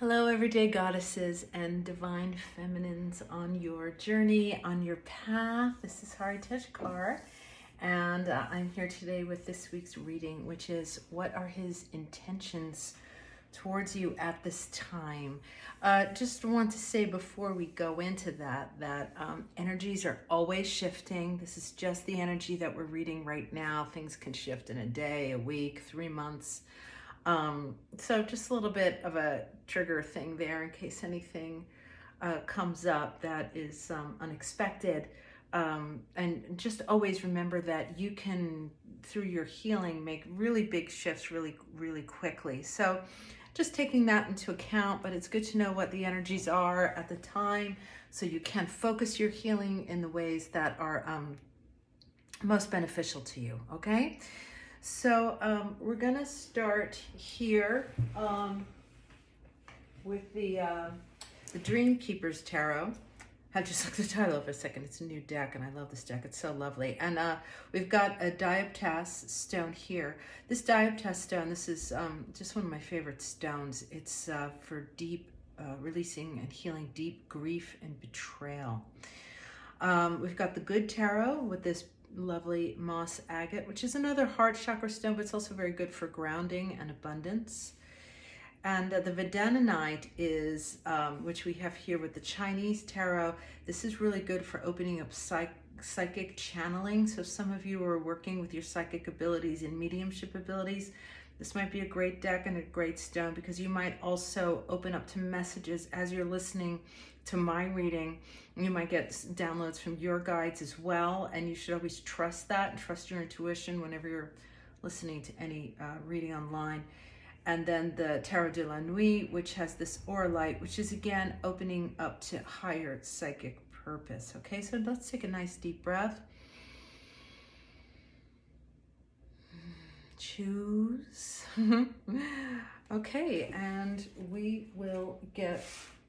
Hello, everyday goddesses and divine feminines on your journey, on your path. This is Haritej Kaur, and I'm here today with this week's reading, which is what are his intentions towards you at this time. Just want to say before we go into that energies are always shifting. This is just the energy that we're reading right now. Things can shift in a day, a week, 3 months. So just a little bit of a trigger thing there in case anything comes up that is unexpected. And just always remember that you can, through your healing, make really big shifts really, really quickly. So just taking that into account, but it's good to know what the energies are at the time so you can focus your healing in the ways that are most beneficial to you, okay? So we're gonna start here with the Dreamkeeper's Tarot. I just looked at the title for a second. It's a new deck, and I love this deck. It's so lovely. And we've got a dioptase stone here. This dioptase stone, this is just one of my favorite stones. It's for deep releasing and healing deep grief and betrayal. We've got the Good Tarot with this lovely moss agate, which is another heart chakra stone, but it's also very good for grounding and abundance. And the Vedana is, which we have here with the Chinese tarot. This is really good for opening up psychic channeling. So some of you are working with your psychic abilities and mediumship abilities. This might be a great deck and a great stone because you might also open up to messages as you're listening to my reading. You might get downloads from your guides as well, and you should always trust that and trust your intuition whenever you're listening to any reading online. And then the Tarot de la Nuit, which has this aura light, which is again opening up to higher psychic purpose. Okay, so let's take a nice deep breath. Choose. Okay, and we will get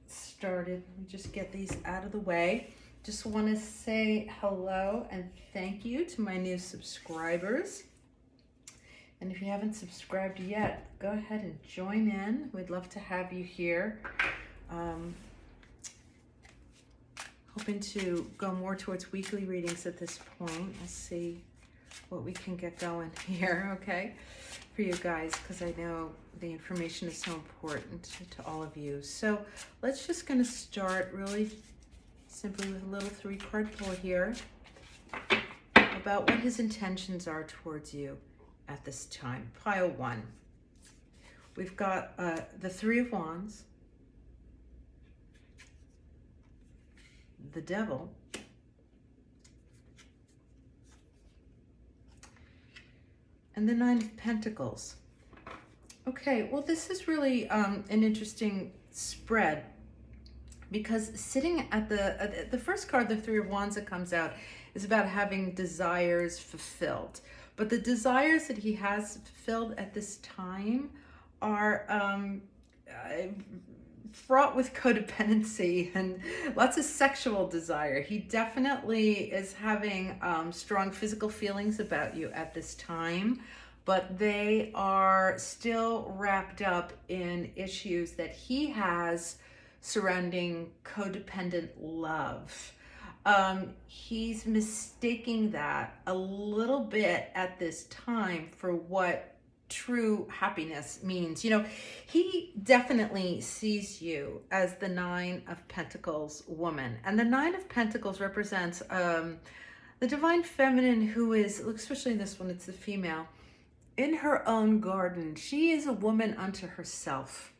started. Let me just get these out of the way. Just want to say hello and thank you to my new subscribers. And if you haven't subscribed yet, go ahead and join in. We'd love to have you here. Hoping to go more towards weekly readings at this point. Let's see what we can get going here, okay, for you guys, because I know the information is so important to all of you. So let's just gonna start really simply with a little 3-card pull here about what his intentions are towards you at this time. Pile 1. We've got the 3 of Wands, the Devil, and the 9 of Pentacles. Okay, well, this is really an interesting spread because sitting at the first card, the 3 of Wands that comes out, is about having desires fulfilled. But the desires that he has fulfilled at this time are fraught with codependency and lots of sexual desire. He definitely is having strong physical feelings about you at this time, but they are still wrapped up in issues that he has surrounding codependent love. He's mistaking that a little bit at this time for what true happiness means. You know, he definitely sees you as the 9 of Pentacles woman. And the 9 of Pentacles represents the divine feminine who is, especially in this one, it's the female, in her own garden. She is a woman unto herself.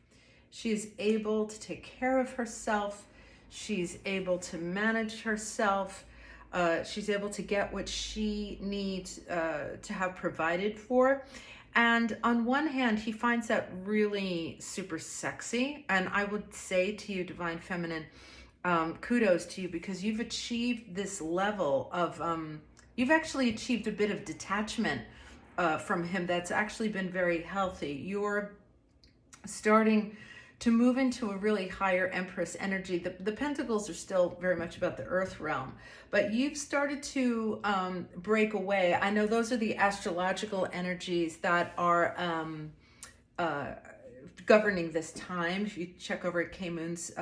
She is able to take care of herself. She's able to manage herself. She's able to get what she needs to have provided for. And on one hand, he finds that really super sexy. And I would say to you, Divine Feminine, kudos to you because you've achieved this level of, you've actually achieved a bit of detachment from him that's actually been very healthy. You're starting to move into a really higher Empress energy. The Pentacles are still very much about the Earth realm, but you've started to break away. I know those are the astrological energies that are governing this time. If you check over at K Moon's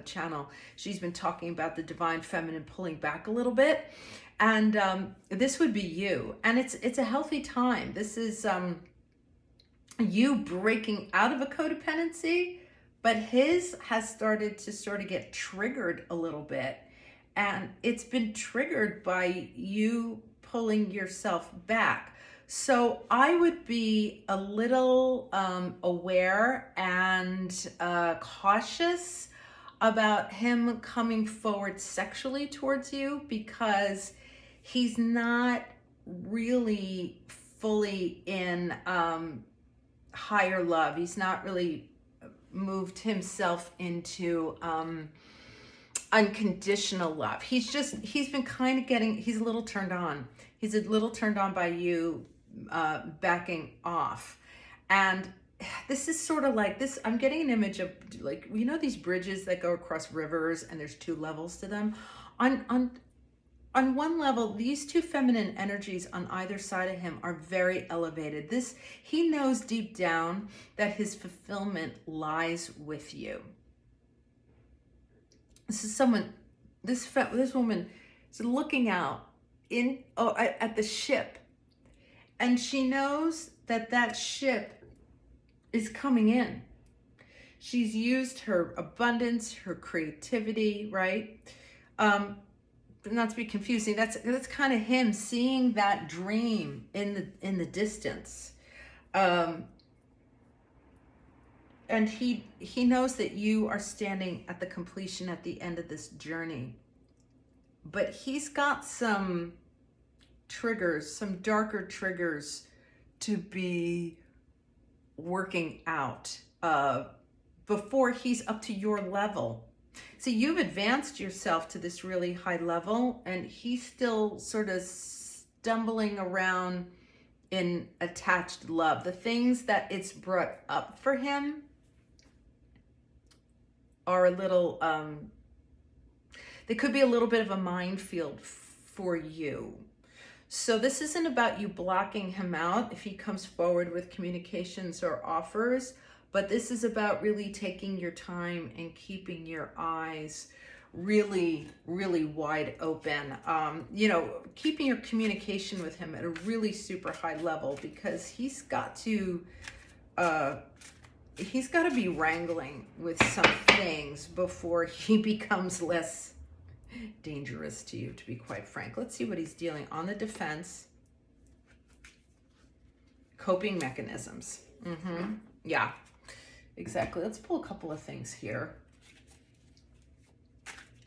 channel, she's been talking about the divine feminine pulling back a little bit, and this would be you, and it's a healthy time. This is you breaking out of a codependency, but his has started to sort of get triggered a little bit, and it's been triggered by you pulling yourself back. So I would be a little aware and cautious about him coming forward sexually towards you, because he's not really fully in higher love. He's not really moved himself into unconditional love. He's been kind of he's a little turned on. He's a little turned on by you backing off. And this is sort of like this, I'm getting an image of, like, you know, these bridges that go across rivers and there's two levels to them. On one level, these two feminine energies on either side of him are very elevated. He knows deep down that his fulfillment lies with you. This woman is looking out at the ship, and she knows that ship is coming in. She's used her abundance, her creativity, right? Not to be confusing, that's kind of him seeing that dream in the distance. And he knows that you are standing at the completion, at the end of this journey. But he's got some triggers, some darker triggers to be working out before he's up to your level. So you've advanced yourself to this really high level, and he's still sort of stumbling around in attached love. The things that it's brought up for him are a little, they could be a little bit of a minefield for you. So this isn't about you blocking him out if he comes forward with communications or offers, but this is about really taking your time and keeping your eyes really, really wide open. Keeping your communication with him at a really super high level, because he's got to be wrangling with some things before he becomes less dangerous to you, to be quite frank. Let's see what he's dealing on the defense. Coping mechanisms. Yeah, exactly. Let's pull a couple of things here.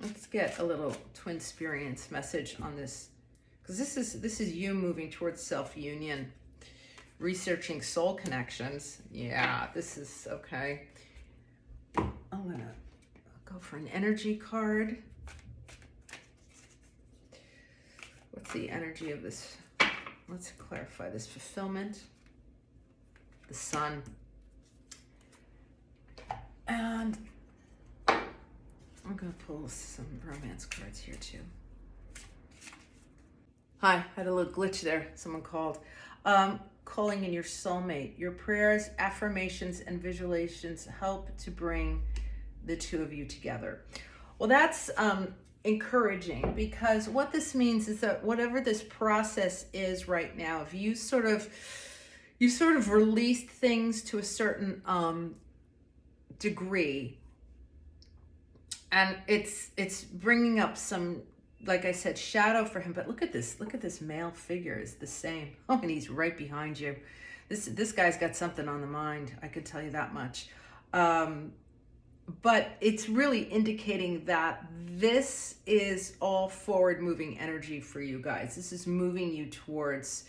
Let's get a little twin experience message on this, because this is you moving towards self-union, researching soul connections. Yeah, this is okay. I'm gonna go for an energy card. What's the energy of this? Let's clarify this. Fulfillment, the sun, and I'm going to pull some romance cards here too. Hi, had a little glitch there. Someone called. Calling in your soulmate. Your prayers, affirmations, and visualizations help to bring the two of you together. Well, that's encouraging, because what this means is that whatever this process is right now, if you sort of released things to a certain degree, and it's bringing up some, like I said, shadow for him. But look at this male figure is the same. Oh, and he's right behind you. This guy's got something on the mind, I could tell you that much. But it's really indicating that this is all forward moving energy for you guys. This is moving you towards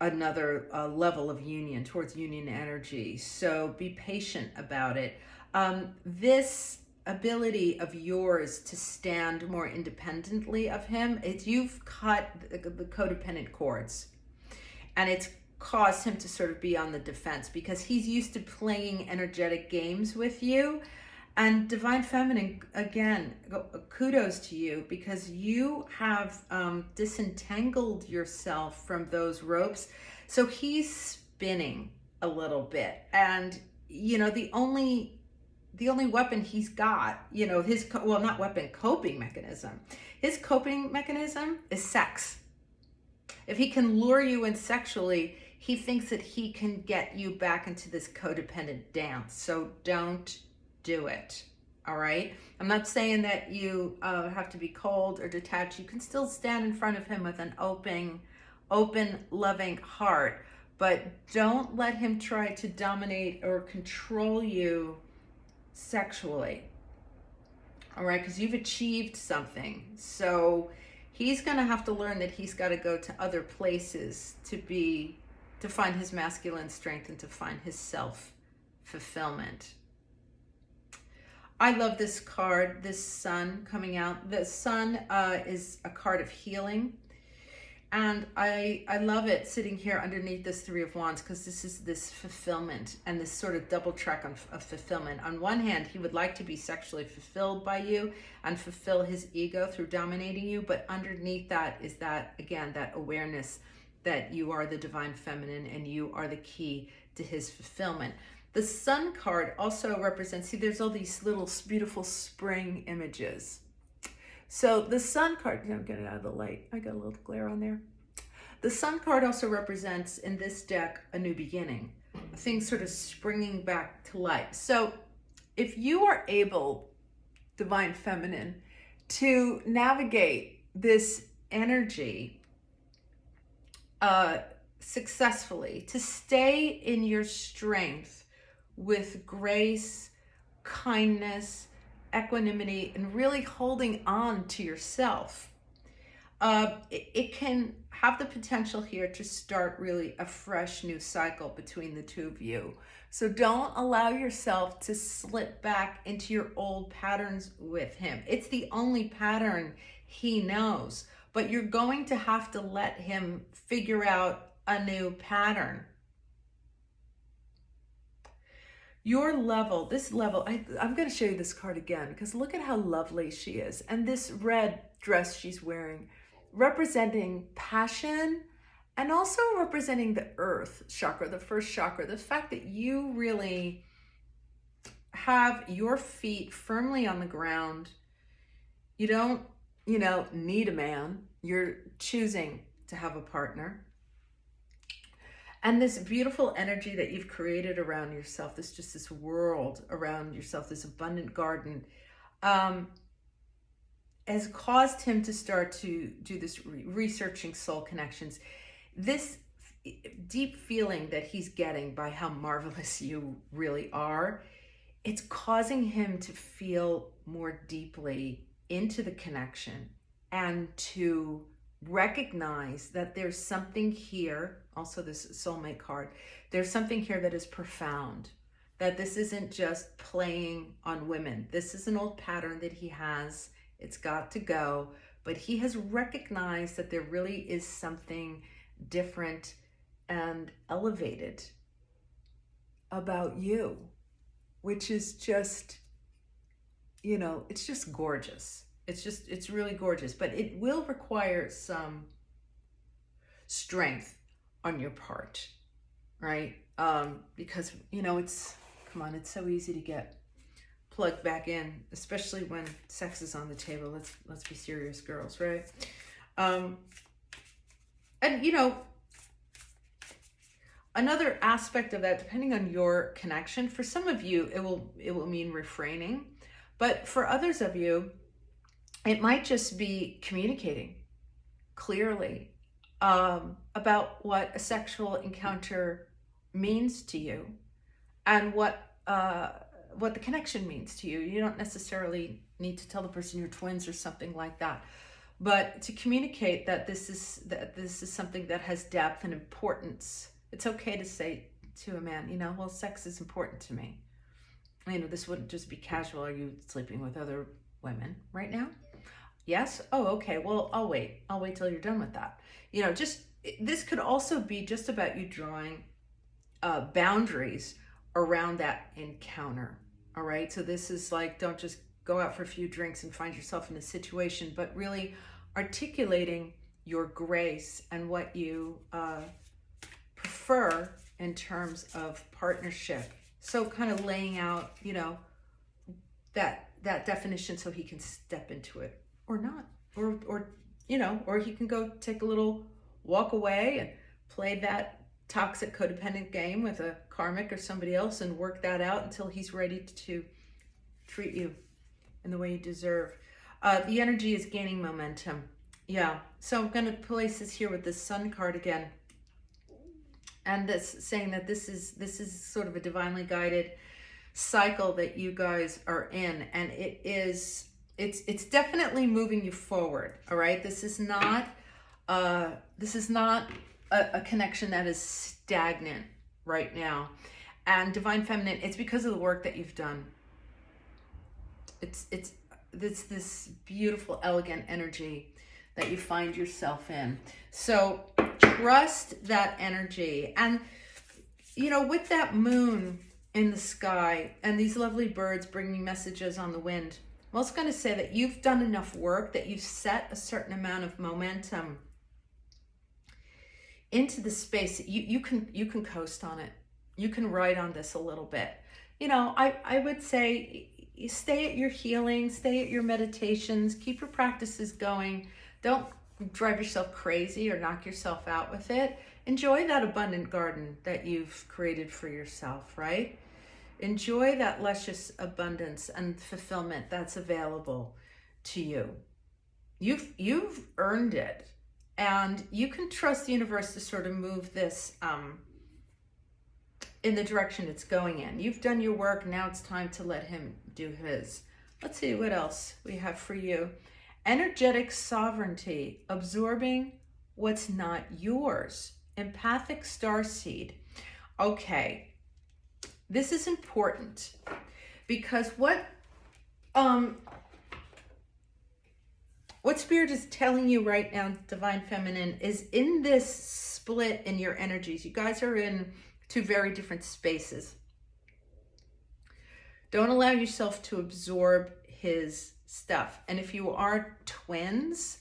another level of union, towards union energy. So be patient about it. This ability of yours to stand more independently of him, you've cut the codependent cords, and it's caused him to sort of be on the defense, because he's used to playing energetic games with you. And Divine Feminine, again, kudos to you, because you have disentangled yourself from those ropes. So he's spinning a little bit, and you know, the only weapon he's got, you know, his, well, not weapon, coping mechanism. His coping mechanism is sex. If he can lure you in sexually, he thinks that he can get you back into this codependent dance. So don't do it. All right. I'm not saying that you have to be cold or detached. You can still stand in front of him with an open, loving heart, but don't let him try to dominate or control you sexually. All right. Because you've achieved something. So he's going to have to learn that he's got to go to other places to find his masculine strength and to find his self-fulfillment. I love this card, this sun coming out. The sun is a card of healing. And I love it sitting here underneath this Three of Wands, because this is this fulfillment and this sort of double track of fulfillment. On one hand, he would like to be sexually fulfilled by you and fulfill his ego through dominating you. But underneath that is that, again, that awareness that you are the divine feminine and you are the key to his fulfillment. The sun card also represents, see, there's all these little beautiful spring images. So the sun card, you know, get it out of the light. I got a little glare on there. The sun card also represents in this deck a new beginning, things sort of springing back to life. So if you are able, divine feminine, to navigate this energy successfully, to stay in your strength with grace, kindness, equanimity, and really holding on to yourself, it can have the potential here to start really a fresh new cycle between the two of you. So don't allow yourself to slip back into your old patterns with him. It's the only pattern he knows, but you're going to have to let him figure out a new pattern. Your level, this level, I'm going to show you this card again, because look at how lovely she is. And this red dress she's wearing, representing passion and also representing the earth chakra, the first chakra, the fact that you really have your feet firmly on the ground. You don't, you know, need a man. You're choosing to have a partner. And this beautiful energy that you've created around yourself, this world around yourself, this abundant garden, has caused him to start to do this researching soul connections. This deep feeling that he's getting by how marvelous you really are, it's causing him to feel more deeply into the connection and to recognize that there's something here, also this soulmate card, there's something here that is profound, that this isn't just playing on women. This is an old pattern that he has. It's got to go, but he has recognized that there really is something different and elevated about you, which is just, you know, it's just gorgeous. It's really gorgeous, but it will require some strength on your part, right? Because, you know, it's so easy to get plugged back in, especially when sex is on the table. Let's be serious, girls, right? And, you know, another aspect of that, depending on your connection, for some of you, it will mean refraining, but for others of you, it might just be communicating clearly about what a sexual encounter means to you and what the connection means to you. You don't necessarily need to tell the person you're twins or something like that, but to communicate that this is something that has depth and importance. It's okay to say to a man, you know, well, sex is important to me. You know, this wouldn't just be casual. Are you sleeping with other women right now? Yes? Oh, okay. Well, I'll wait till you're done with that. You know, this could also be just about you drawing boundaries around that encounter. All right. So this is like, don't just go out for a few drinks and find yourself in a situation, but really articulating your grace and what you prefer in terms of partnership So kind of laying out, that definition so he can step into it or not, or he can go take a little walk away and play that toxic codependent game with a karmic or somebody else and work that out until he's ready to treat you in the way you deserve. The energy is gaining momentum. Yeah, so I'm going to place this here with this Sun card again, and this saying that this is sort of a divinely guided cycle that you guys are in, and it's definitely moving you forward. All right, this is not a connection that is stagnant right now. And Divine Feminine, it's because of the work that you've done. It's this beautiful, elegant energy that you find yourself in. So trust that energy. And, with that moon in the sky and these lovely birds bringing messages on the wind, I'm also going to say that you've done enough work, that you've set a certain amount of momentum into the space that you can coast on it. You can ride on this a little bit. I would say you stay at your healing, stay at your meditations, keep your practices going. Don't drive yourself crazy or knock yourself out with it. Enjoy that abundant garden that you've created for yourself, right? Enjoy that luscious abundance and fulfillment that's available to you. You've earned it, and you can trust the universe to sort of move this in the direction it's going in. You've done your work. Now it's time to let him do his. Let's see what else we have for you. Energetic sovereignty, absorbing what's not yours. Empathic starseed. Okay, this is important because what Spirit is telling you right now, Divine Feminine, is in this split in your energies. You guys are in two very different spaces. Don't allow yourself to absorb his stuff. And if you are twins,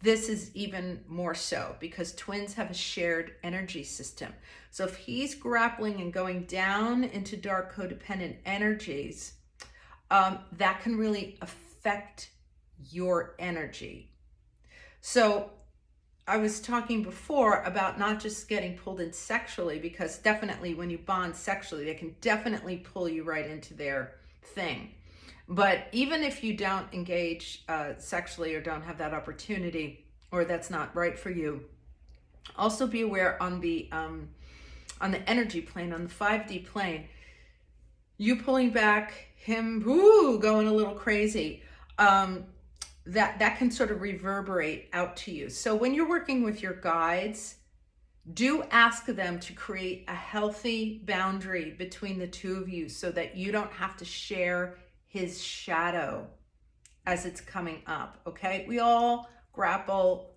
this is even more so, because twins have a shared energy system. So if he's grappling and going down into dark codependent energies, that can really affect your energy. So I was talking before about not just getting pulled in sexually, because definitely when you bond sexually, they can definitely pull you right into their thing. But even if you don't engage sexually or don't have that opportunity, or that's not right for you, also be aware on the energy plane, on the 5D plane, you pulling back, him going a little crazy, that can sort of reverberate out to you. So when you're working with your guides, do ask them to create a healthy boundary between the two of you so that you don't have to share his shadow as it's coming up, okay? We all grapple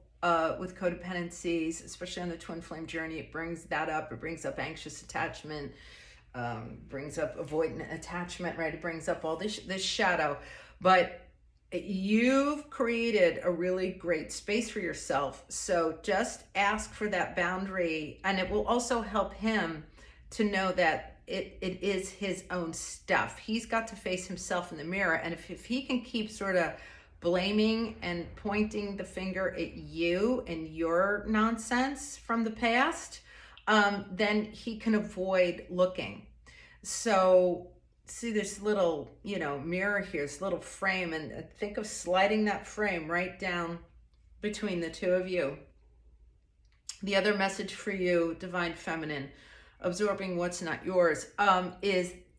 with codependencies, especially on the twin flame journey. It brings that up. It brings up anxious attachment, brings up avoidant attachment, right? It brings up all this shadow. But you've created a really great space for yourself. So just ask for that boundary, and it will also help him to know that it is his own stuff. He's got to face himself in the mirror. And if he can keep sort of blaming and pointing the finger at you and your nonsense from the past, then he can avoid looking. So see this little, mirror here, this little frame, and think of sliding that frame right down between the two of you. The other message for you, Divine Feminine, absorbing what's not yours,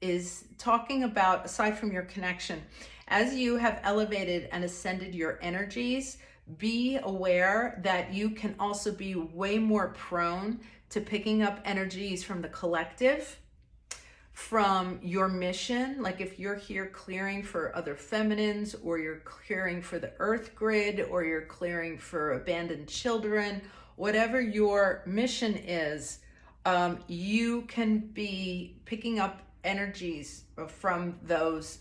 is talking about, aside from your connection, as you have elevated and ascended your energies, be aware that you can also be way more prone to picking up energies from the collective, from your mission. Like if you're here clearing for other feminines, or you're clearing for the earth grid, or you're clearing for abandoned children, whatever your mission is, you can be picking up energies from those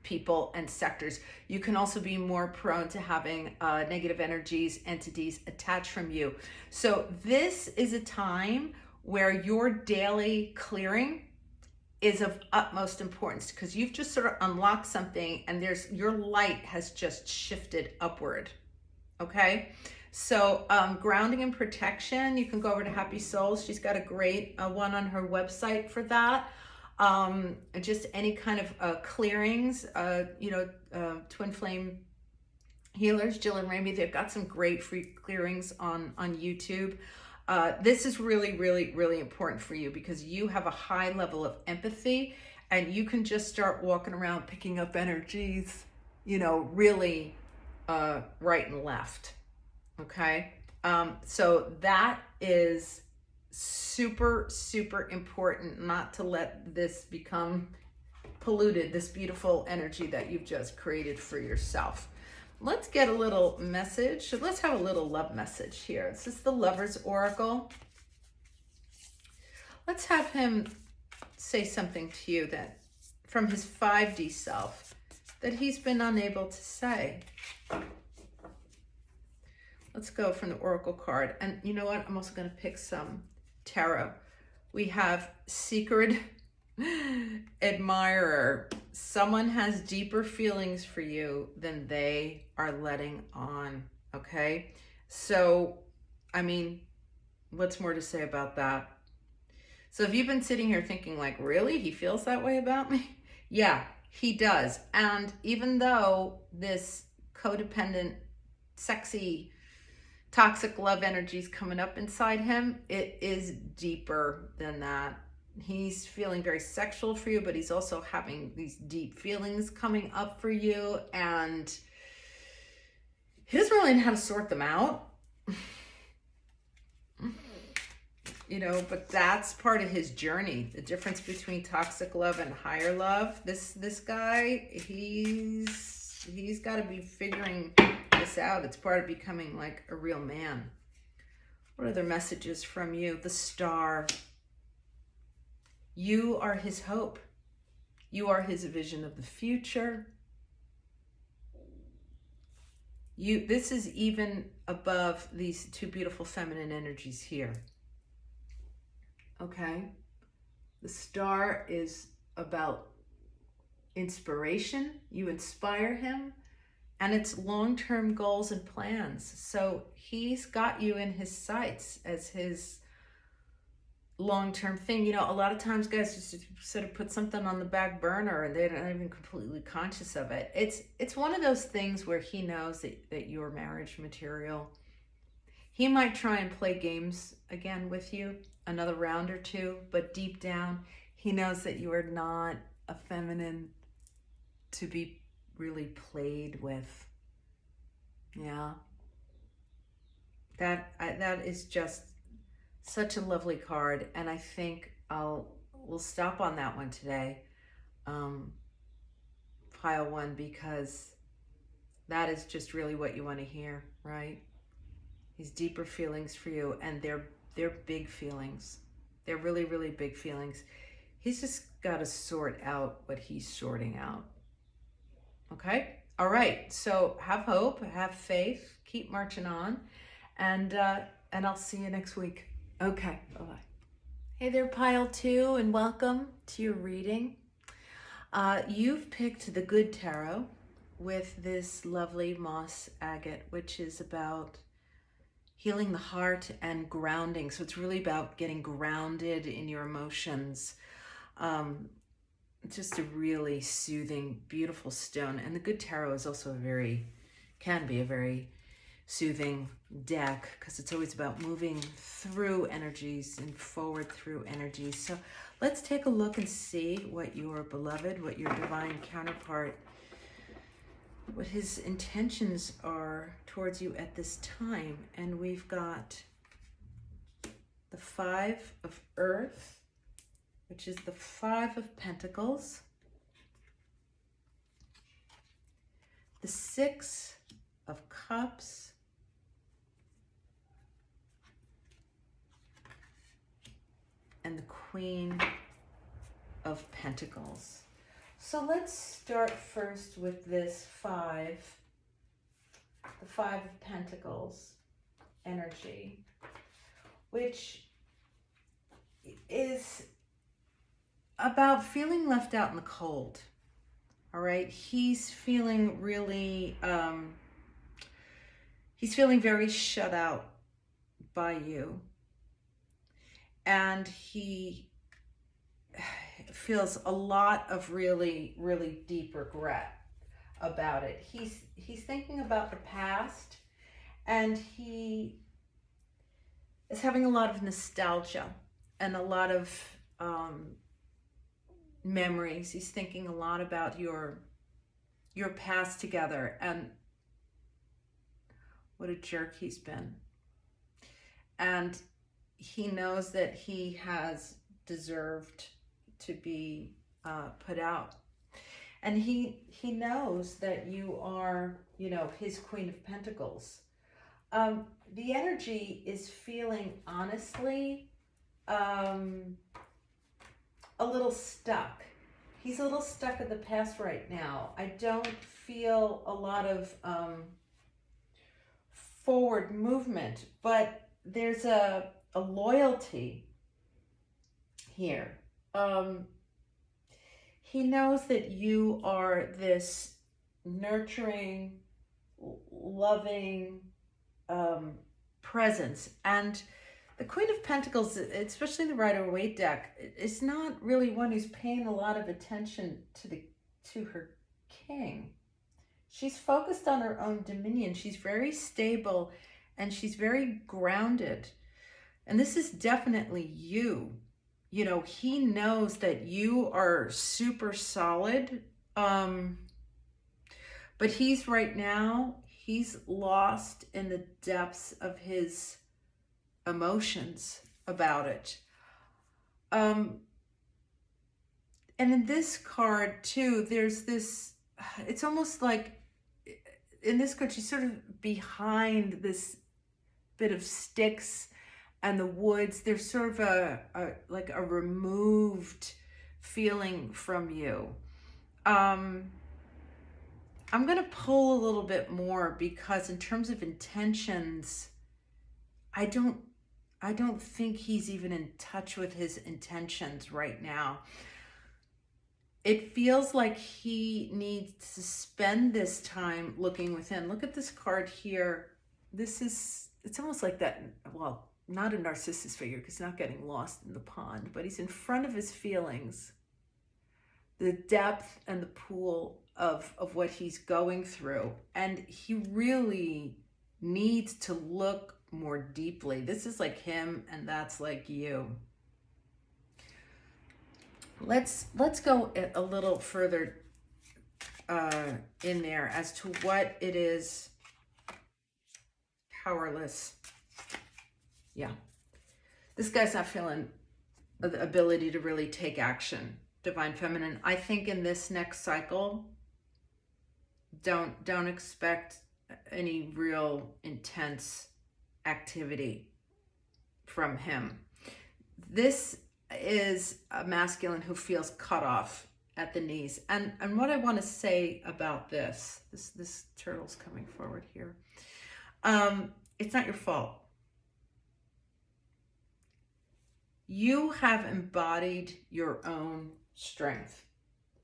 people and sectors. You can also be more prone to having negative energies, entities attached from you. So this is a time where your daily clearing is of utmost importance, because you've just sort of unlocked something, and your light has just shifted upward. Okay, so grounding and protection, you can go over to Happy Souls. She's got a great one on her website for that. Just any kind of clearings, twin flame healers, Jill and Ramey, they've got some great free clearings on YouTube. This is really, really, really important for you, because you have a high level of empathy, and you can just start walking around picking up energies, really right and left. Okay. So that is super, super important, not to let this become polluted, this beautiful energy that you've just created for yourself. Let's get a little message. Let's have a little love message here. This is the Lover's Oracle. Let's have him say something to you that from his 5D self that he's been unable to say. Let's go from the Oracle card. And you know what? I'm also going to pick some tarot. We have Secret Admirer. Someone has deeper feelings for you than they are letting on. Okay? So, I mean, what's more to say about that? So if you've been sitting here thinking like, really? He feels that way about me? Yeah, he does. And even though this codependent, sexy, toxic love energy is coming up inside him, it is deeper than that. He's feeling very sexual for you, but he's also having these deep feelings coming up for you, and he doesn't really know how to sort them out. But that's part of his journey. The difference between toxic love and higher love. This guy, he's got to be figuring this out. It's part of becoming like a real man. What other messages from you? The Star. You are his hope. You are his vision of the future. This is even above these two beautiful feminine energies here. Okay? The Star is about inspiration. You inspire him, and it's long-term goals and plans. So he's got you in his sights as his long-term thing. A lot of times guys just sort of put something on the back burner and they're not even completely conscious of it. It's one of those things where he knows that you're marriage material. He might try and play games again with you, another round or two, but deep down, he knows that you are not a feminine to be really played with. Yeah. That is just such a lovely card, and I think we'll stop on that one today, pile one, because that is just really what you want to hear, right? These deeper feelings for you, and they're big feelings. They're really, really big feelings. He's just got to sort out what he's sorting out. Okay? All right. So have hope, have faith, keep marching on, and I'll see you next week. Okay, bye-bye. Hey there, Pile 2, and welcome to your reading. You've picked the Good Tarot with this lovely moss agate, which is about healing the heart and grounding. So it's really about getting grounded in your emotions. Just a really soothing, beautiful stone. And the Good Tarot is also can be a very soothing deck, because it's always about moving through energies and forward through energies. So let's take a look and see what your beloved, what your divine counterpart, what his intentions are towards you at this time. And we've got the 5 of Earth, which is the 5 of Pentacles, the 6 of Cups, and the Queen of Pentacles. So let's start first with this 5, the 5 of Pentacles energy, which is about feeling left out in the cold. All right. He's feeling really, he's feeling very shut out by you. And he feels a lot of really, really deep regret about it. He's thinking about the past, and he is having a lot of nostalgia and a lot of memories. He's thinking a lot about your past together and what a jerk he's been. And he knows that he has deserved to be put out. And he knows that you are, you know, his Queen of Pentacles. The energy is feeling, honestly, a little stuck. He's a little stuck in the past right now. I don't feel a lot of forward movement, but there's a loyalty here. He knows that you are this nurturing, loving presence. And the Queen of Pentacles, especially the Rider-Waite deck, is not really one who's paying a lot of attention to her king. She's focused on her own dominion. She's very stable and she's very grounded. And this is definitely you. You know, he knows that you are super solid. But he's right now, he's lost in the depths of his emotions about it. And in this card too, there's this, it's almost like in this card, she's sort of behind this bit of sticks and the woods. There's sort of like a removed feeling from you. I'm going to pull a little bit more because in terms of intentions, I don't think he's even in touch with his intentions right now. It feels like he needs to spend this time looking within. Look at this card here. It's almost like that, well, not a narcissist figure because he's not getting lost in the pond, but he's in front of his feelings, the depth and the pool of what he's going through. And he really needs to look more deeply. This is like him and that's like you. Let's go a little further in there as to what it is. Powerless. Yeah. This guy's not feeling the ability to really take action. Divine Feminine. I think in this next cycle, don't expect any real intense activity from him. This is a masculine who feels cut off at the knees. And what I want to say about this turtle's coming forward here. It's not your fault. You have embodied your own strength.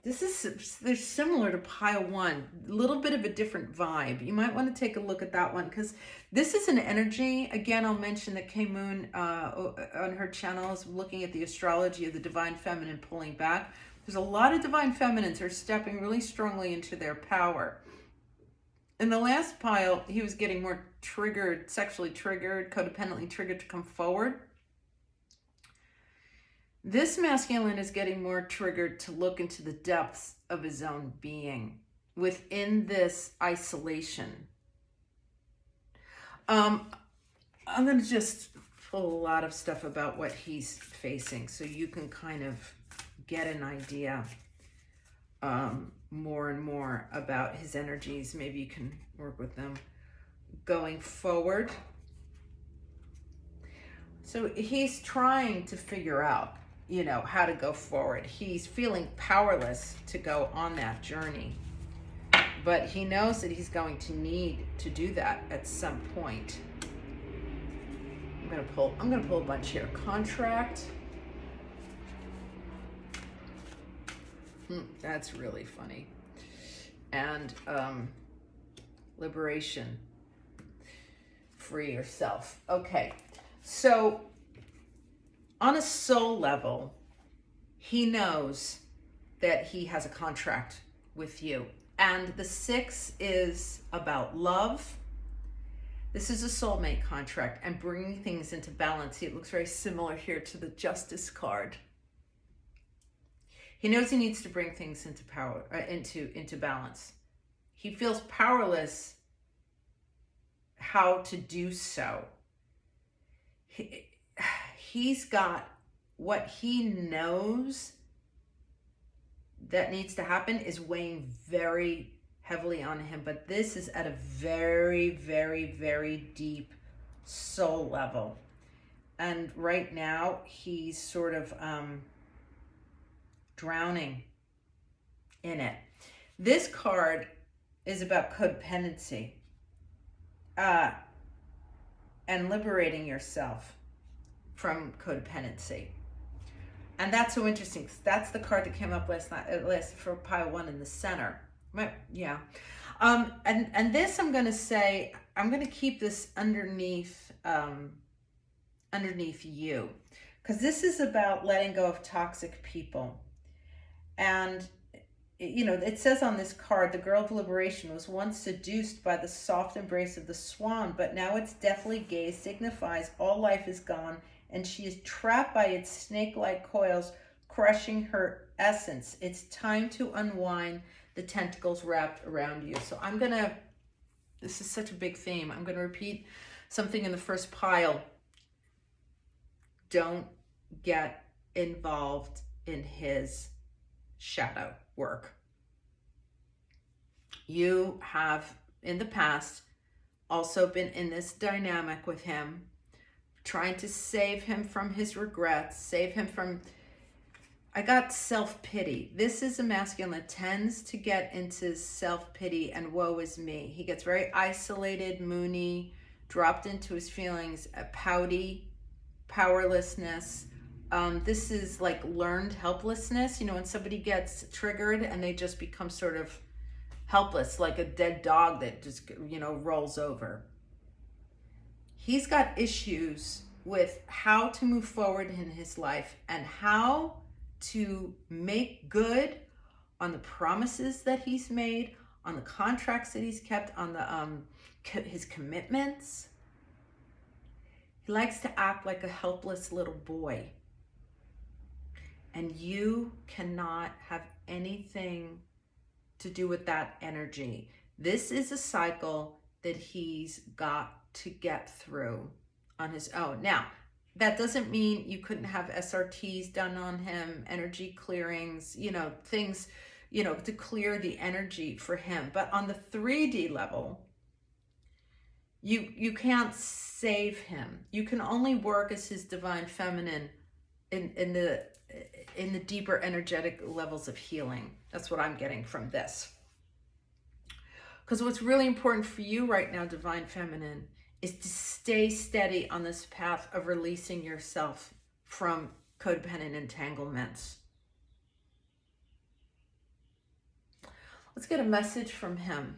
They're similar to pile one, a little bit of a different vibe. You might want to take a look at that one because this is an energy. Again, I'll mention that K Moon on her channel is looking at the astrology of the Divine Feminine pulling back. There's a lot of Divine Feminines who are stepping really strongly into their power. In the last pile, he was getting more triggered, sexually triggered, codependently triggered to come forward. This masculine is getting more triggered to look into the depths of his own being within this isolation. I'm going to just pull a lot of stuff about what he's facing so you can kind of get an idea more and more about his energies. Maybe you can work with them going forward. So he's trying to figure out, you know, how to go forward. He's feeling powerless to go on that journey, but he knows that he's going to need to do that at some point. I'm gonna pull a bunch here. Contract, That's really funny. And liberation. Free yourself. Okay. So on a soul level, he knows that he has a contract with you. And the 6 is about love. This is a soulmate contract and bringing things into balance. See, it looks very similar here to the Justice card. He knows he needs to bring things into power, into balance. He feels powerless how to do so. He's got what he knows that needs to happen is weighing very heavily on him, but this is at a very, very, very deep soul level. And right now he's sort of drowning in it. This card is about codependency and liberating yourself from codependency. And that's so interesting because that's the card that came up last for pile 1 in the center. Yeah. And this, I'm going to say, I'm going to keep this underneath you, because this is about letting go of toxic people. And, you know, it says on this card, the girl of liberation was once seduced by the soft embrace of the swan, but now its deathly gaze signifies all life is gone, and she is trapped by its snake-like coils, crushing her essence. It's time to unwind the tentacles wrapped around you. So I'm gonna, this is such a big theme, I'm gonna repeat something in the first pile. Don't get involved in his shadow work. You have in the past also been in this dynamic with him, trying to save him from his regrets, save him from, I got self-pity. This is a masculine that tends to get into self-pity and woe is me. He gets very isolated, moony, dropped into his feelings, pouty, powerlessness. This is like learned helplessness. You know, when somebody gets triggered and they just become sort of helpless, like a dead dog that just, you know, rolls over. He's got issues with how to move forward in his life and how to make good on the promises that he's made, on the contracts that he's kept, on the his commitments. He likes to act like a helpless little boy. And you cannot have anything to do with that energy. This is a cycle that he's got to get through on his own. Now, that doesn't mean you couldn't have SRTs done on him, energy clearings, you know, things, you know, to clear the energy for him. But on the 3D level, you can't save him. You can only work as his divine feminine in the deeper energetic levels of healing. That's what I'm getting from this. Because what's really important for you right now, divine feminine, is to stay steady on this path of releasing yourself from codependent entanglements. Let's get a message from him,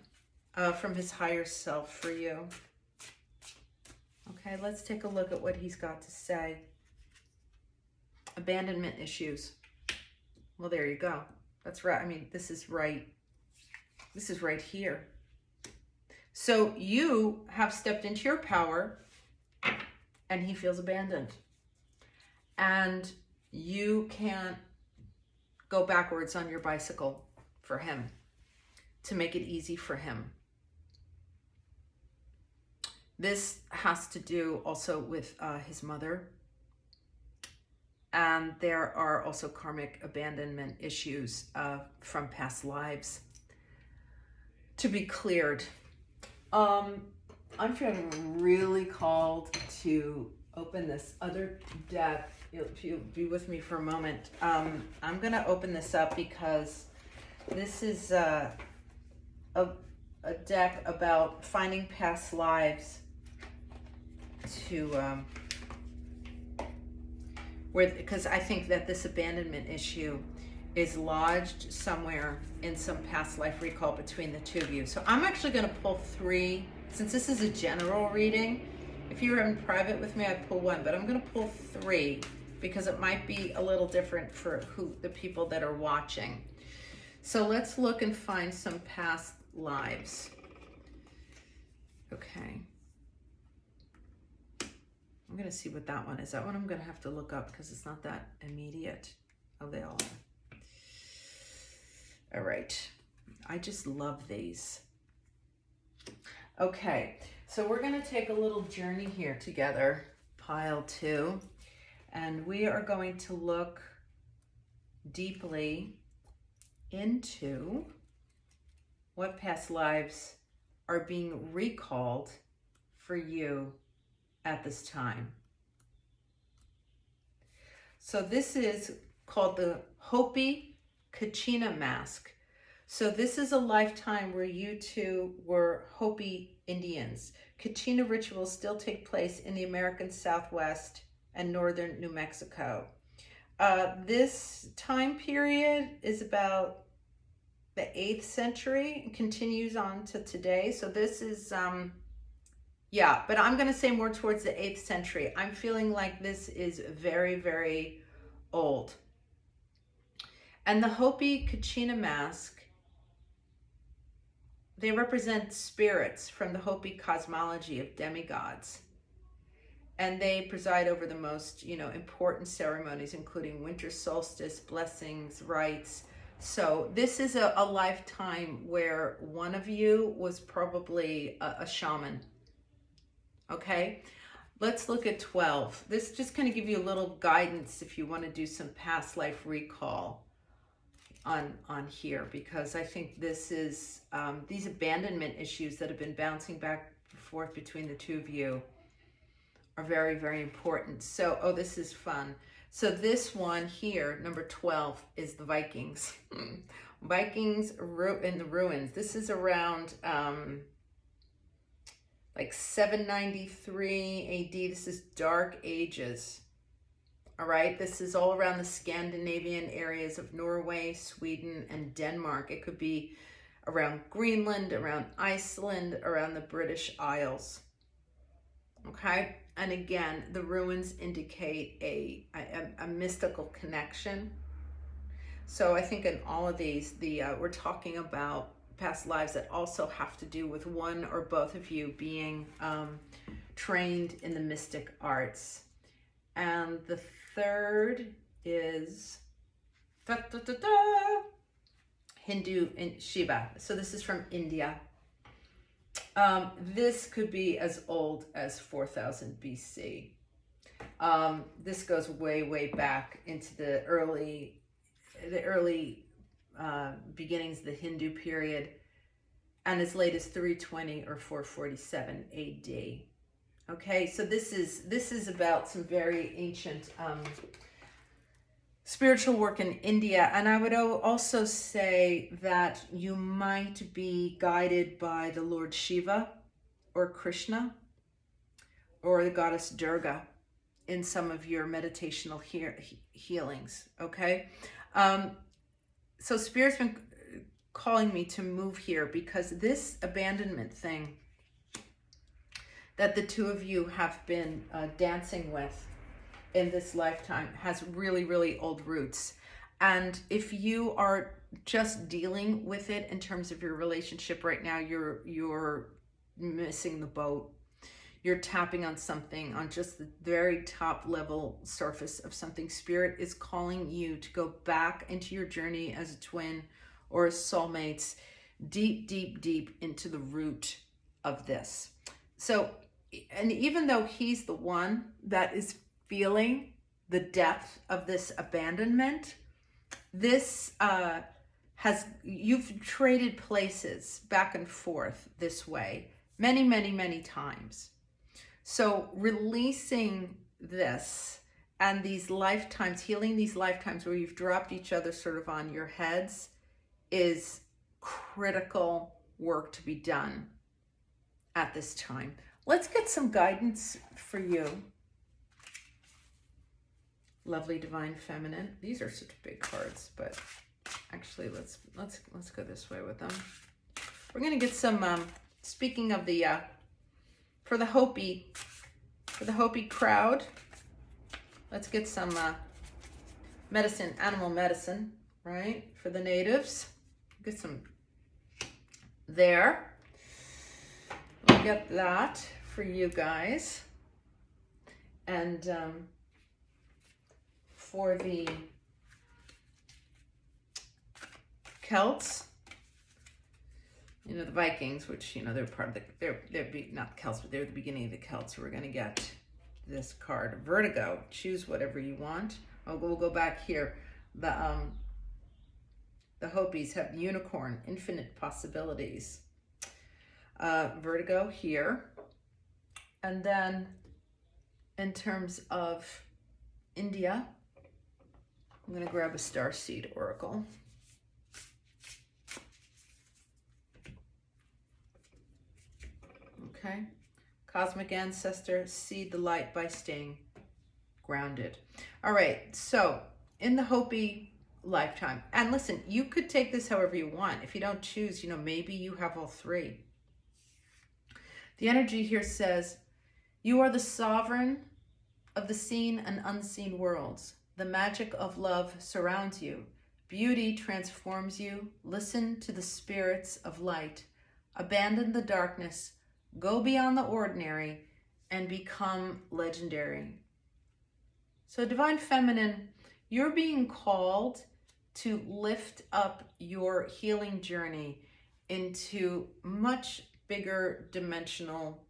from his higher self for you. Okay, let's take a look at what he's got to say. Abandonment issues. Well, there you go. That's right. I mean, this is right here. So you have stepped into your power and he feels abandoned. And you can't go backwards on your bicycle for him to make it easy for him. This has to do also with his mother. And there are also karmic abandonment issues from past lives to be cleared. I'm feeling really called to open this other deck. If you'll be with me for a moment. I'm going to open this up because this is a deck about finding past lives to... because I think that this abandonment issue is lodged somewhere in some past life recall between the two of you. So I'm actually going to pull 3, since this is a general reading. If you were in private with me, I'd pull 1, but I'm going to pull 3 because it might be a little different for the people that are watching. So let's look and find some past lives. Okay. I'm going to see what that one is. That one I'm going to have to look up because it's not that immediate. Oh, they all are. All right. I just love these. Okay. So we're going to take a little journey here together, pile 2, and we are going to look deeply into what past lives are being recalled for you at this time. So this is called the Hopi Kachina mask. So this is a lifetime where you two were Hopi Indians. Kachina rituals still take place in the American Southwest and northern New Mexico. This time period is about the 8th century and continues on to today. So this is, yeah, but I'm going to say more towards the 8th century. I'm feeling like this is very, very old. And the Hopi Kachina mask, they represent spirits from the Hopi cosmology of demigods. And they preside over the most, important ceremonies, including winter solstice, blessings, rites. So this is a lifetime where one of you was probably a shaman. Okay, let's look at 12. This is just going to give you a little guidance if you want to do some past life recall on here, because I think this is these abandonment issues that have been bouncing back and forth between the two of you are very, very important. So, oh, this is fun. So this one here, number 12, is the Vikings. Vikings in the ruins. This is around like 793 AD. This is Dark Ages. All right, this is all around the Scandinavian areas of Norway, Sweden, and Denmark. It could be around Greenland, around Iceland, around the British Isles. Okay, and again, the ruins indicate a mystical connection. So I think in all of these, we're talking about past lives that also have to do with one or both of you being trained in the mystic arts. And the third is Hindu and Shiva. So this is from India. This could be as old as 4000 BC. This goes way, way back into the early beginnings of the Hindu period, and as late as 320 or 447 AD. Okay, so this is about some very ancient spiritual work in India. And I would also say that you might be guided by the Lord Shiva or Krishna or the goddess Durga in some of your meditational healings, okay? So Spirit's been calling me to move here because this abandonment thing that the two of you have been dancing with in this lifetime has really, really old roots. And if you are just dealing with it in terms of your relationship right now, you're missing the boat. You're tapping on something, on just the very top level surface of something. Spirit is calling you to go back into your journey as a twin or as soulmates, deep, deep, deep into the root of this. So, and even though he's the one that is feeling the depth of this abandonment, this you've traded places back and forth this way many, many, many times. So releasing this and these lifetimes, healing these lifetimes where you've dropped each other sort of on your heads, is critical work to be done at this time. Let's get some guidance for you. Lovely Divine Feminine. These are such big cards, but Actually, let's go this way with them. We're gonna get some. Speaking of the for the Hopi crowd, let's get some medicine, animal medicine, right? For the natives, get some there. We'll get that for you guys, and for the Celts, you know, the Vikings, which, you know, they're part of the, they're not Celts, but they're the beginning of the Celts. So we're going to get this card, Vertigo. Choose whatever you want. Oh, we'll go back here. The Hopis have unicorn, infinite possibilities. Vertigo here. And then in terms of India, I'm going to grab a Starseed Oracle. Okay. Cosmic Ancestor, seed the light by staying grounded. All right. So in the Hopi lifetime, and listen, you could take this however you want. If you don't choose, you know, maybe you have all three. The energy here says, you are the sovereign of the seen and unseen worlds. The magic of love surrounds you. Beauty transforms you. Listen to the spirits of light. Abandon the darkness. Go beyond the ordinary and become legendary. So Divine Feminine, you're being called to lift up your healing journey into much bigger dimensional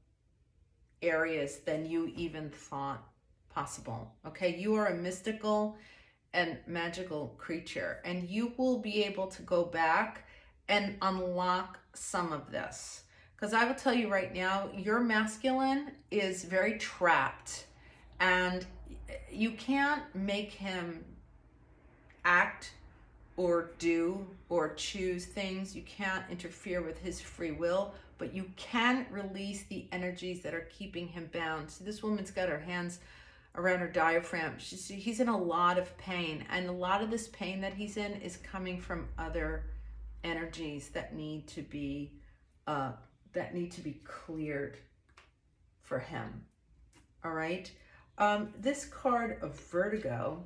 areas than you even thought possible. Okay, you are a mystical and magical creature, and you will be able to go back and unlock some of this. Because I will tell you right now, your masculine is very trapped, and you can't make him act or do or choose things. You can't interfere with his free will, but you can release the energies that are keeping him bound. So this woman's got her hands around her diaphragm. He's in a lot of pain, and a lot of this pain that he's in is coming from other energies that need to be cleared for him. All right. This card of Vertigo,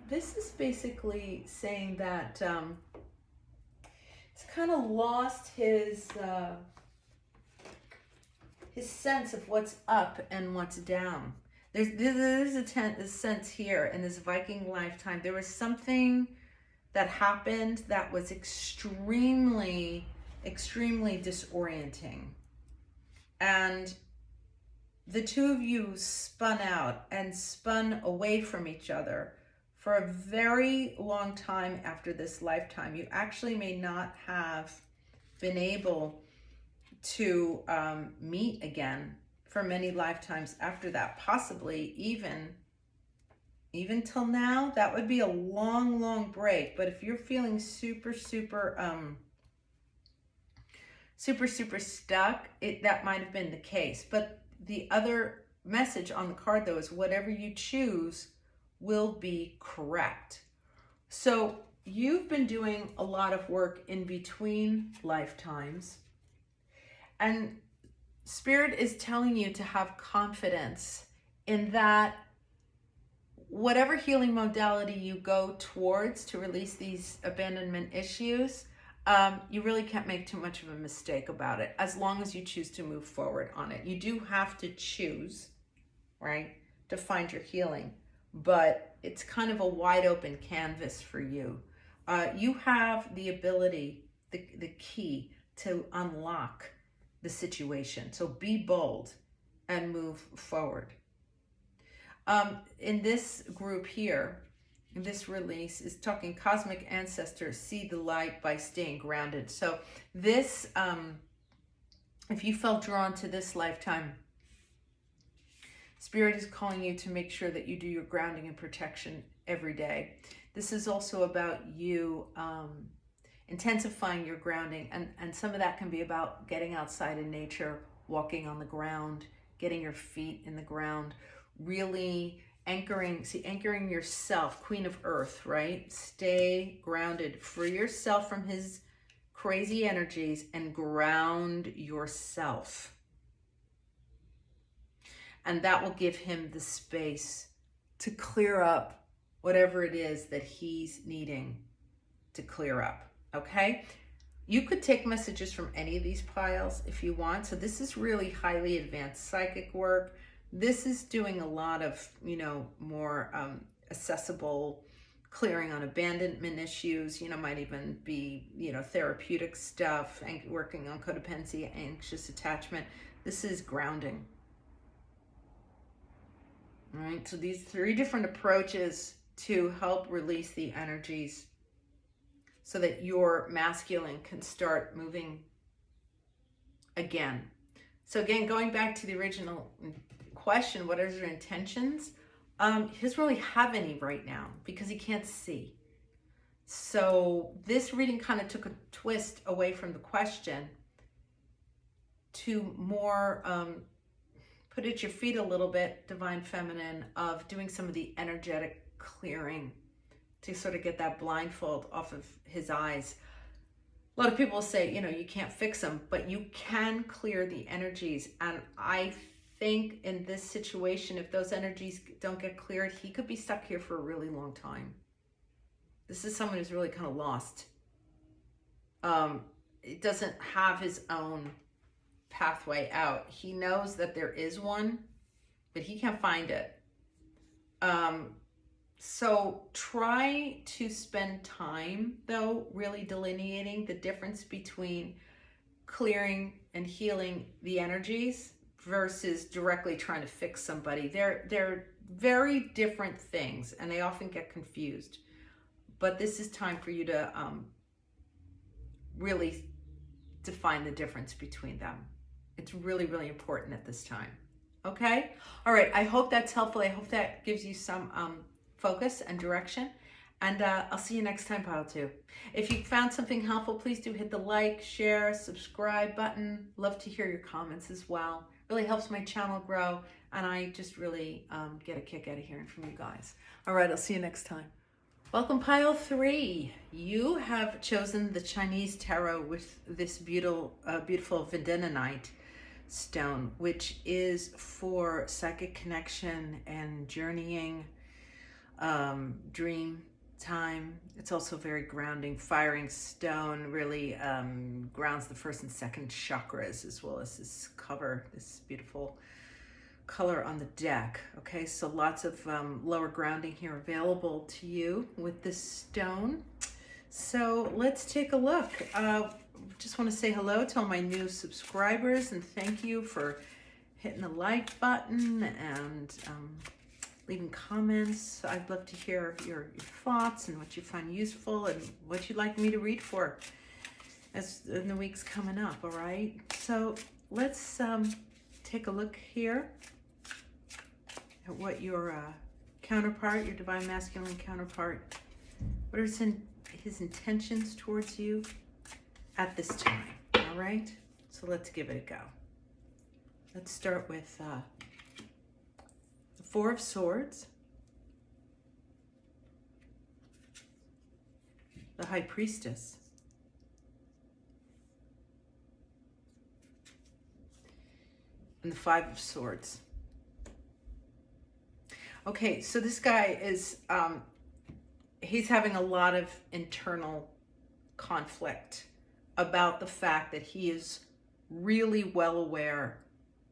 this is basically saying that he's kind of lost his sense of what's up and what's down. There's a sense here in this Viking lifetime. There was something that happened that was extremely disorienting. And the two of you spun out and spun away from each other for a very long time after this lifetime. You actually may not have been able to meet again for many lifetimes after that, possibly even till now. That would be a long break. But if you're feeling super stuck, that might have been the case. But the other message on the card, though, is whatever you choose will be correct. So you've been doing a lot of work in between lifetimes, and Spirit is telling you to have confidence in that whatever healing modality you go towards to release these abandonment issues, you really can't make too much of a mistake about it as long as you choose to move forward on it. You do have to choose, right, to find your healing, but it's kind of a wide open canvas for you. You have the ability, the key to unlock the situation. So be bold and move forward. In this group here, this release is talking cosmic ancestors, see the light by staying grounded. So this, if you felt drawn to this lifetime, Spirit is calling you to make sure that you do your grounding and protection every day. This is also about you intensifying your grounding, and some of that can be about getting outside in nature, walking on the ground, getting your feet in the ground, really anchoring yourself, Queen of Earth, right? Stay grounded. Free yourself from his crazy energies and ground yourself. And that will give him the space to clear up whatever it is that he's needing to clear up, okay? You could take messages from any of these piles if you want. So this is really highly advanced psychic work. This is doing a lot of, you know, more accessible clearing on abandonment issues, you know, might even be, you know, therapeutic stuff and working on codependency, anxious attachment. This is grounding. All right, so these 3 different approaches to help release the energies so that your masculine can start moving again. So again, going back to the original question, what are your intentions? He doesn't really have any right now because he can't see. So this reading kind of took a twist away from the question to more put at your feet a little bit, Divine Feminine, of doing some of the energetic clearing to sort of get that blindfold off of his eyes. A lot of people say, you know, you can't fix them, but you can clear the energies. And I think in this situation, if those energies don't get cleared, he could be stuck here for a really long time. This is someone who's really kind of lost. It doesn't have his own pathway out. He knows that there is one, but he can't find it. So try to spend time, though, really delineating the difference between clearing and healing the energies versus directly trying to fix somebody. They're very different things, and they often get confused. But this is time for you to really define the difference between them. It's really, really important at this time. Okay? All right. I hope that's helpful. I hope that gives you some focus and direction. And I'll see you next time, Pile 2. If you found something helpful, please do hit the like, share, subscribe button. Love to hear your comments as well. Really helps my channel grow. And I just really get a kick out of hearing from you guys. All right. I'll see you next time. Welcome, Pile 3. You have chosen the Chinese tarot with this beautiful Videnanite stone, which is for psychic connection and journeying, dream time. It's also very grounding, firing stone, really grounds the first and second chakras, as well as this cover, this beautiful color on the deck. Okay, so lots of lower grounding here available to you with this stone. So let's take a look. Just want to say hello to all my new subscribers and thank you for hitting the like button and leaving comments. I'd love to hear your thoughts and what you find useful and what you'd like me to read for as in the weeks coming up. All right, so let's take a look here at what your counterpart, your divine masculine counterpart, what are his intentions towards you at this time. All right, so let's give it a go. Let's start with the Four of Swords, the High Priestess, and the Five of Swords. Okay, so this guy is, he's having a lot of internal conflict about the fact that he is really well aware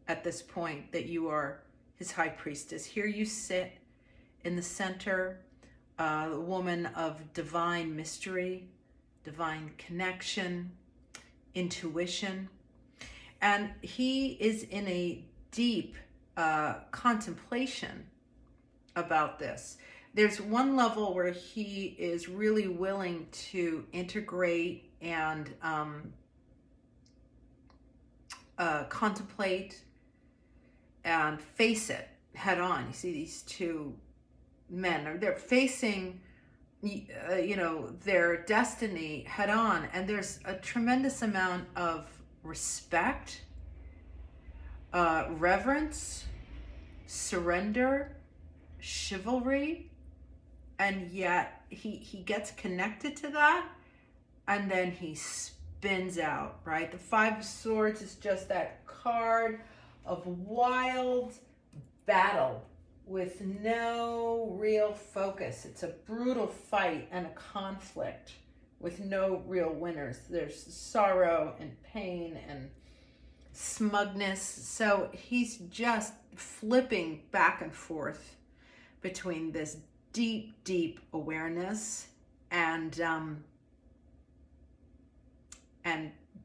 at this point that you are his high priestess. Here you sit in the center, the woman of divine mystery, divine connection, intuition. And he is in a deep contemplation about this. There's one level where he is really willing to integrate and contemplate and face it head on. You see these two men, they're facing you know, their destiny head on, and there's a tremendous amount of respect, reverence, surrender, chivalry, and yet he gets connected to that, and then he spins out, right? The Five of Swords is just that card of wild battle with no real focus. It's a brutal fight and a conflict with no real winners. There's sorrow and pain and smugness. So he's just flipping back and forth between this deep, deep awareness and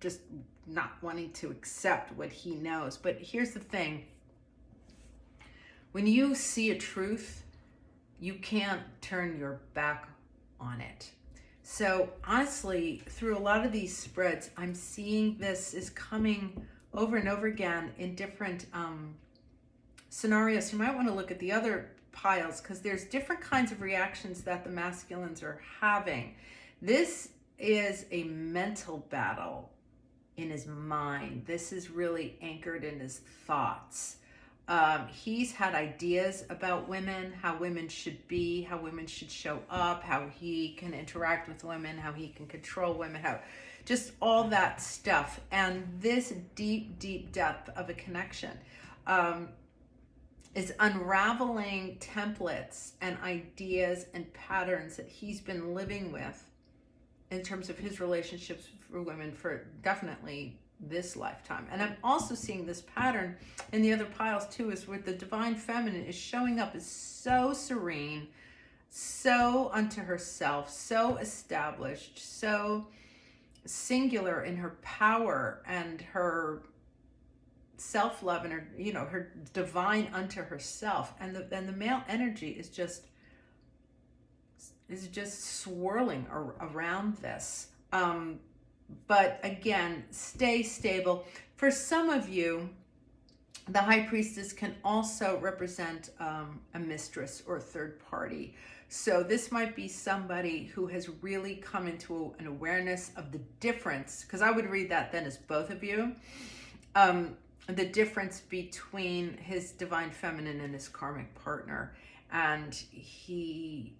just not wanting to accept what he knows. But here's the thing. When you see a truth, you can't turn your back on it. So honestly, through a lot of these spreads, I'm seeing this is coming over and over again in different scenarios. You might want to look at the other piles, because there's different kinds of reactions that the masculines are having. This is a mental battle in his mind. This is really anchored in his thoughts. He's had ideas about women, how women should be, how women should show up, how he can interact with women, how he can control women, how just all that stuff. And this deep, deep depth of a connection is unraveling templates and ideas and patterns that he's been living with in terms of his relationships for women for definitely this lifetime. And I'm also seeing this pattern in the other piles too, is where the divine feminine is showing up as so serene, so unto herself, so established, so singular in her power and her self-love and her, you know, her divine unto herself. And the male energy is just swirling around this. But again, stay stable. For some of you, the High Priestess can also represent a mistress or a third party. So this might be somebody who has really come into an awareness of the difference, because I would read that then as both of you, the difference between his divine feminine and his karmic partner. And he,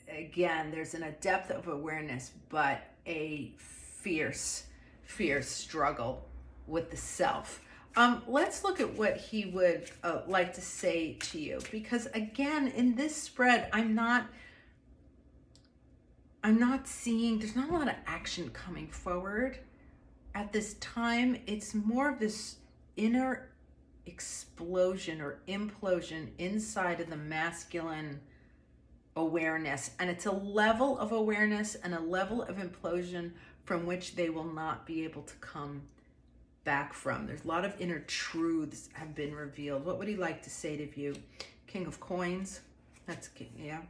again, there's a depth of awareness, but a fierce struggle with the self. Let's look at what he would like to say to you, because again, in this spread, I'm not seeing, there's not a lot of action coming forward at this time. It's more of this inner explosion or implosion inside of the masculine awareness, and it's a level of awareness and a level of implosion from which they will not be able to come back from. There's a lot of inner truths have been revealed. What would he like to say to you? King of Coins. That's king, yeah.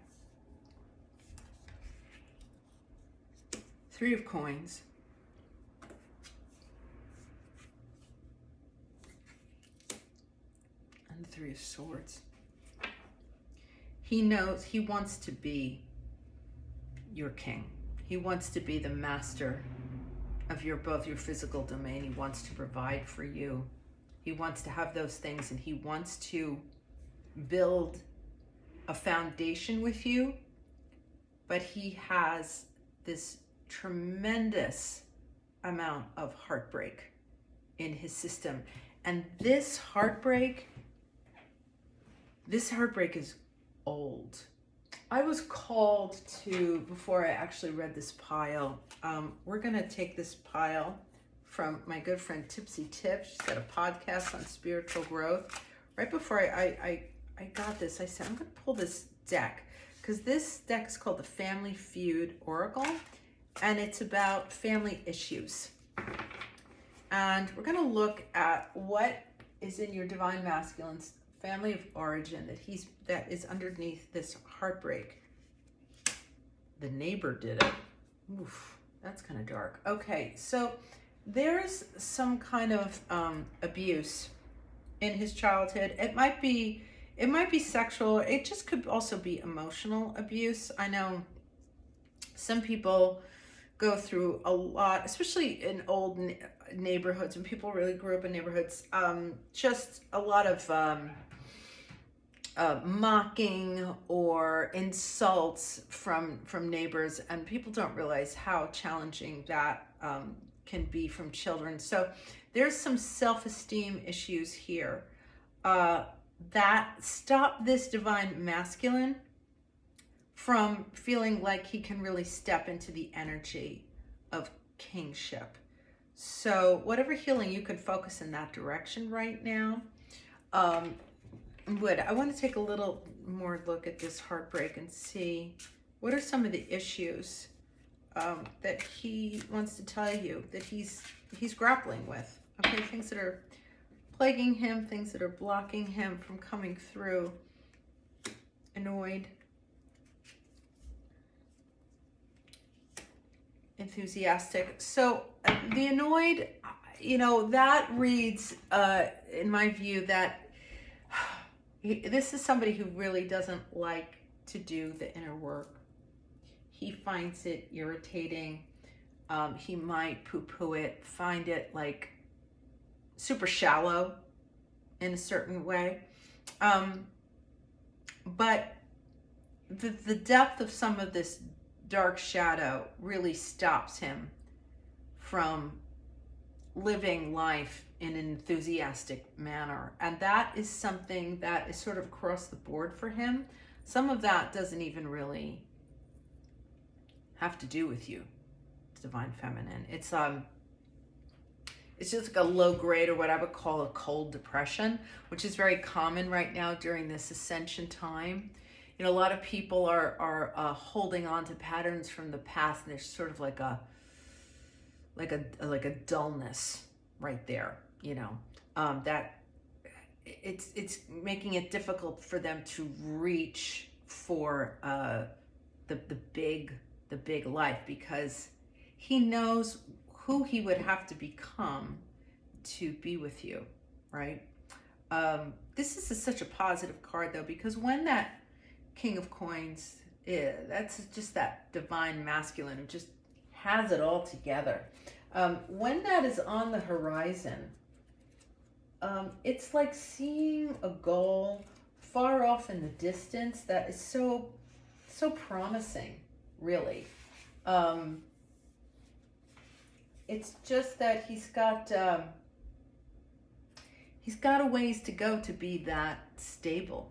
Three of Coins. And the Three of Swords. He knows he wants to be your king. He wants to be the master of both your physical domain. He wants to provide for you. He wants to have those things, and he wants to build a foundation with you. But he has this tremendous amount of heartbreak in his system. And this heartbreak is old. I was called to, before I actually read this pile, we're going to take this pile from my good friend Tipsy Tip. She's got a podcast on spiritual growth. Right before I got this, I said, I'm going to pull this deck, because this deck is called the Family Feud Oracle, and it's about family issues. And we're going to look at what is in your divine masculine's family of origin that is underneath this heartbreak. The neighbor did it. Oof, that's kind of dark. Okay, so there's some kind of abuse in his childhood. It might be sexual. It just could also be emotional abuse. I know some people go through a lot, especially in old neighborhoods, when people really grew up in neighborhoods, just a lot of mocking or insults from neighbors, and people don't realize how challenging that can be from children. So there's some self-esteem issues here that stop this divine masculine from feeling like he can really step into the energy of kingship. So whatever healing you can focus in that direction right now, I want to take a little more look at this heartbreak and see what are some of the issues that he wants to tell you that he's grappling with. Okay, things that are plaguing him, things that are blocking him from coming through. Annoyed, enthusiastic. So the annoyed, that reads, in my view, that this is somebody who really doesn't like to do the inner work. He finds it irritating. He might poo-poo it, find it like super shallow in a certain way. But the depth of some of this dark shadow really stops him from living life in an enthusiastic manner. And that is something that is sort of across the board for him. Some of that doesn't even really have to do with you, divine feminine. It's just like a low grade, or what I would call a cold depression, which is very common right now during this ascension time. A lot of people are holding on to patterns from the past, and there's sort of like a dullness right there. That it's making it difficult for them to reach for the big life, because he knows who he would have to become to be with you, right? This is such a positive card, though, because when that King of Coins, that's just that divine masculine who just has it all together. When that is on the horizon, it's like seeing a goal far off in the distance that is so promising, really. It's just that he's got a ways to go to be that stable.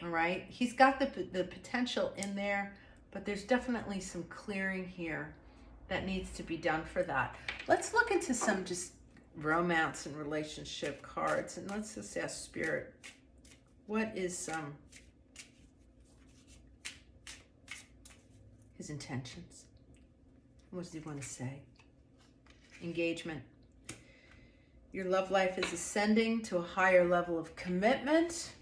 All right, he's got the potential in there, but there's definitely some clearing here that needs to be done for that. Let's look into some just romance and relationship cards, and let's just ask Spirit, what is his intentions? What does he want to say? Engagement. Your love life is ascending to a higher level of commitment.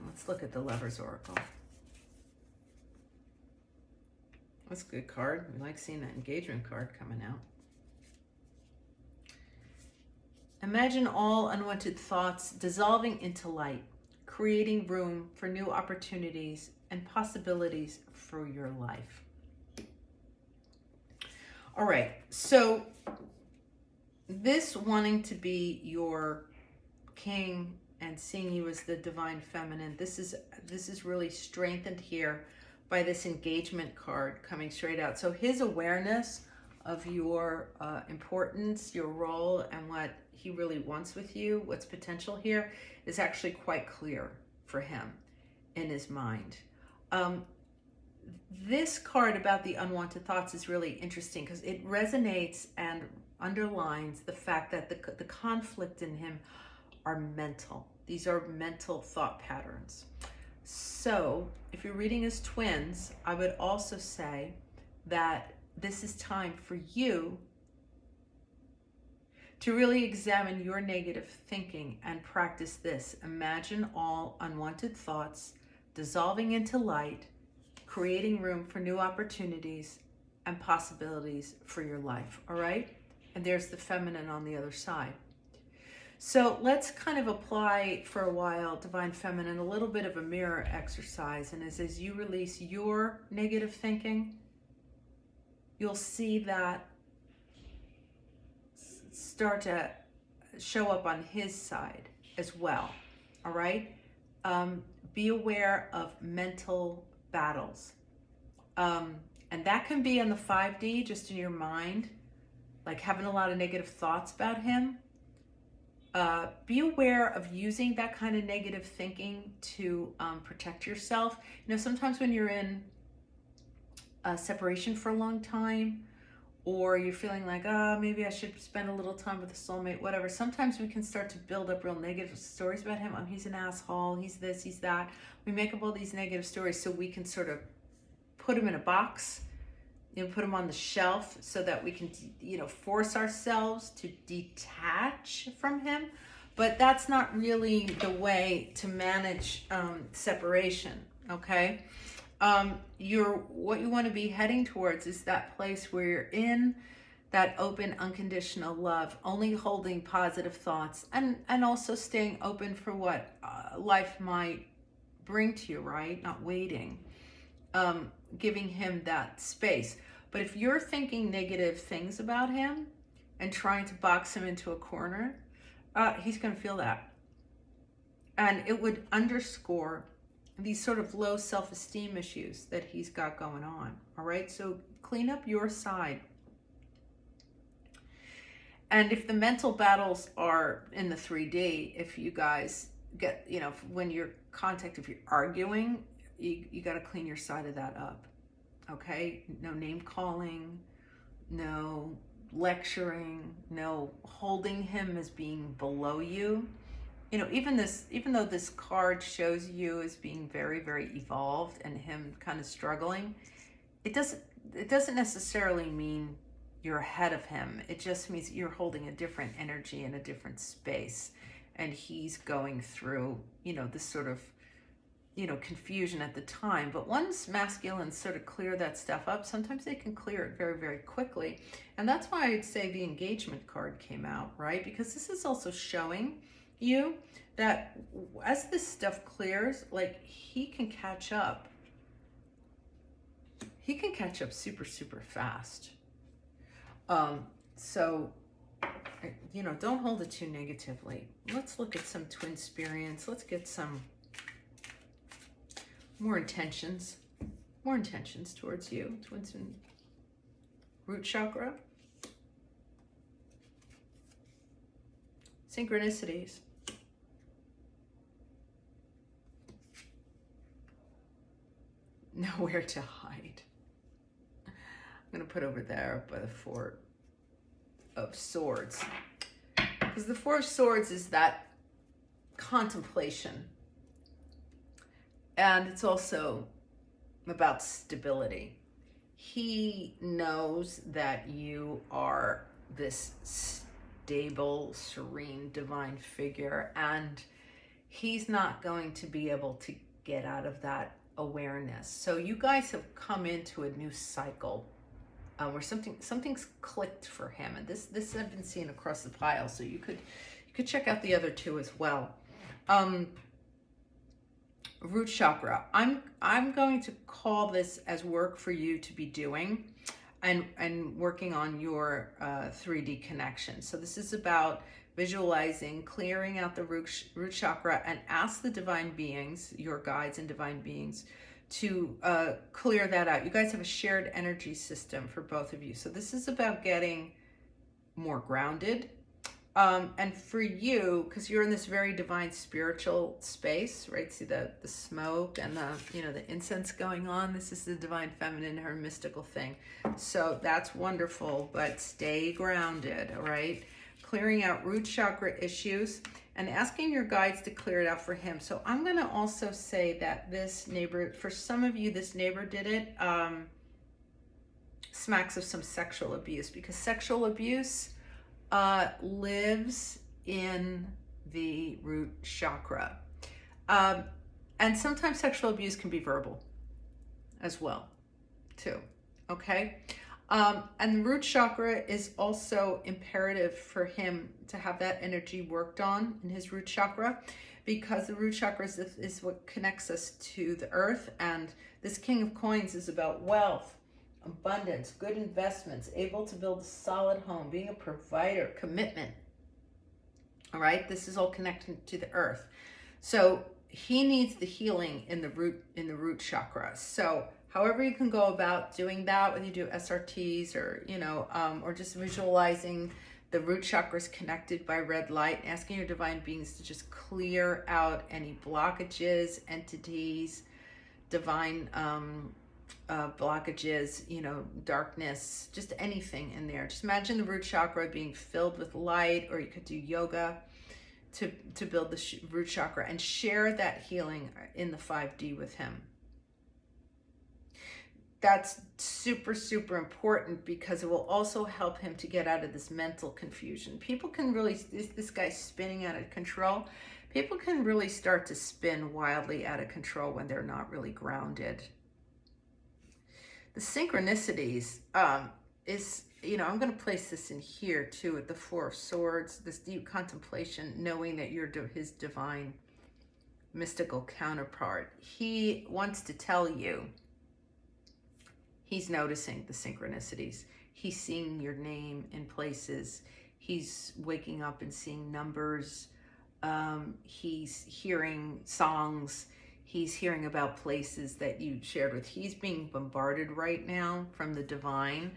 Let's look at the Lover's Oracle. That's a good card. We like seeing that engagement card coming out. Imagine all unwanted thoughts dissolving into light, creating room for new opportunities and possibilities for your life. All right, so this wanting to be your king and seeing you as the divine feminine, this is really strengthened here by this engagement card coming straight out. So his awareness of your importance, your role, and what he really wants with you, what's potential here, is actually quite clear for him in his mind. This card about the unwanted thoughts is really interesting because it resonates and underlines the fact that the conflict in him are mental. These are mental thought patterns. So if you're reading as twins, I would also say that this is time for you to really examine your negative thinking and practice this. Imagine all unwanted thoughts dissolving into light, creating room for new opportunities and possibilities for your life, all right? And there's the feminine on the other side. So let's kind of apply for a while, Divine Feminine, a little bit of a mirror exercise. And as you release your negative thinking, you'll see that start to show up on his side as well. All right. Be aware of mental battles. And that can be on the 5D, just in your mind, like having a lot of negative thoughts about him. Be aware of using that kind of negative thinking to protect yourself. You know, sometimes when you're in a separation for a long time, or you're feeling like, maybe I should spend a little time with a soulmate, whatever. Sometimes we can start to build up real negative stories about him. Oh, he's an asshole, he's this, he's that. We make up all these negative stories so we can sort of put him in a box, you know, put him on the shelf so that we can, you know, force ourselves to detach from him. But that's not really the way to manage separation, okay? What you want to be heading towards is that place where you're in that open, unconditional love, only holding positive thoughts, and also staying open for what life might bring to you, right? Not waiting, giving him that space. But if you're thinking negative things about him and trying to box him into a corner, he's going to feel that. And it would underscore these sort of low self-esteem issues that he's got going on. All right, so clean up your side. And if the mental battles are in the 3D, if you guys get, you know, when you're if you're arguing, you got to clean your side of that up. Okay, no name calling, no lecturing, no holding him as being below you. You know, even though this card shows you as being very, very evolved and him kind of struggling, it doesn't necessarily mean you're ahead of him. It just means you're holding a different energy in a different space, and he's going through, you know, this sort of, you know, confusion at the time. But once masculines sort of clear that stuff up, sometimes they can clear it very, very quickly. And that's why I'd say the engagement card came out, right? Because this is also showing you that as this stuff clears, like he can catch up. He can catch up super, super fast. So, you know, don't hold it too negatively. Let's look at some twin experience. Let's get some more intentions towards you. Twins and root chakra. Synchronicities. Nowhere to hide. I'm going to put over there by the Four of Swords. Because the Four of Swords is that contemplation. And it's also about stability. He knows that you are this stable, serene, divine figure, and he's not going to be able to get out of that awareness. So you guys have come into a new cycle where something's clicked for him, and this I've been seeing across the pile. So you could check out the other two as well. Root chakra. I'm going to call this as work for you to be doing, and working on your 3D connection. So this is about visualizing, clearing out the root chakra, and ask the divine beings, your guides and divine beings, to clear that out. You guys have a shared energy system for both of you. So this is about getting more grounded. And for you, because you're in this very divine spiritual space, right? See the smoke and the incense going on. This is the divine feminine, her mystical thing. So that's wonderful, but stay grounded, all right? Clearing out root chakra issues and asking your guides to clear it out for him. So I'm going to also say that this neighbor, for some of you, this neighbor did it, smacks of some sexual abuse, because sexual abuse lives in the root chakra. And sometimes sexual abuse can be verbal as well, too, okay? And the root chakra is also imperative for him to have that energy worked on in his root chakra, because the root chakra is what connects us to the earth. And this King of Coins is about wealth, abundance, good investments, able to build a solid home, being a provider, commitment. All right, this is all connected to the earth. So he needs the healing in the root chakra. So however you can go about doing that, whether you do SRTs or, or just visualizing the root chakras connected by red light, asking your divine beings to just clear out any blockages, entities, divine blockages, darkness, just anything in there. Just imagine the root chakra being filled with light, or you could do yoga to build the root chakra and share that healing in the 5D with him. That's super, super important because it will also help him to get out of this mental confusion. People can really, this guy's spinning out of control. People can really start to spin wildly out of control when they're not really grounded. The synchronicities is, I'm going to place this in here too with the Four of Swords, this deep contemplation, knowing that you're his divine mystical counterpart. He wants to tell you, he's noticing the synchronicities. He's seeing your name in places. He's waking up and seeing numbers. He's hearing songs. He's hearing about places that you shared with. He's being bombarded right now from the divine,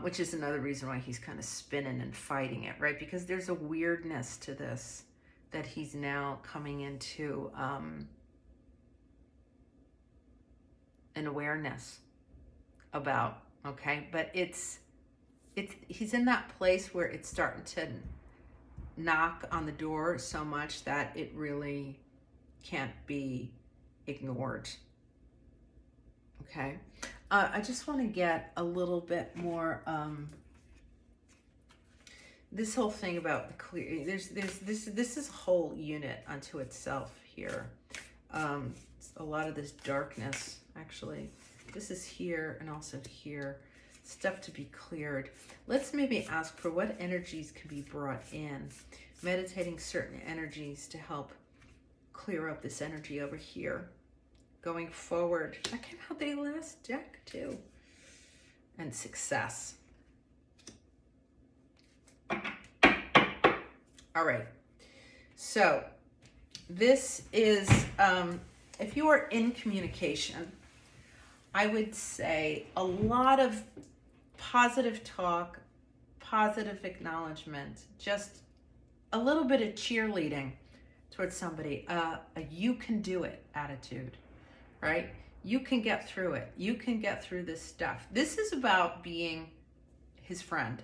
which is another reason why he's kind of spinning and fighting it, right? Because there's a weirdness to this that he's now coming into an awareness about, okay? But he's in that place where it's starting to knock on the door so much that it really can't be ignored. Okay, I just want to get a little bit more this whole thing about the clear, this is a whole unit unto itself here. A lot of this darkness, actually, this is here and also here, stuff to be cleared. Let's maybe ask for what energies can be brought in, meditating certain energies to help clear up this energy over here going forward. That came out the last deck too. And success. All right, so this is if you are in communication, I would say a lot of positive talk, positive acknowledgement, just a little bit of cheerleading towards somebody, a you can do it attitude, right? You can get through it. You can get through this stuff. This is about being his friend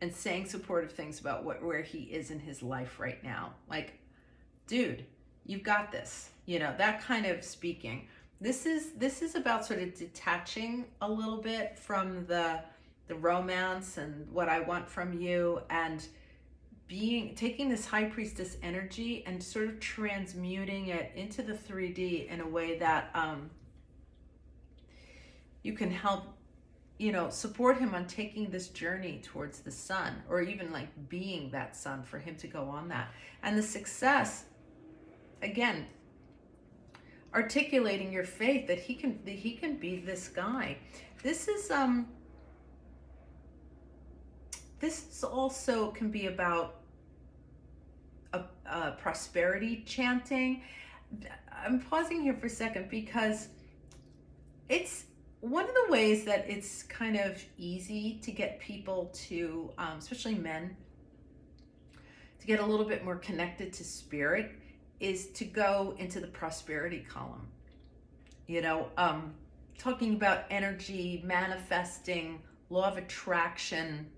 and saying supportive things about where he is in his life right now. Like, dude, you've got this, that kind of speaking. This is about sort of detaching a little bit from the romance and what I want from you, and taking this high priestess energy and sort of transmuting it into the 3D in a way that you can help, support him on taking this journey towards the sun, or even like being that sun for him to go on that. And the success, again, articulating your faith that he can be this guy. This also can be about prosperity chanting. I'm pausing here for a second because it's one of the ways that it's kind of easy to get people to, especially men, to get a little bit more connected to spirit is to go into the prosperity column. Talking about energy, manifesting, law of attraction,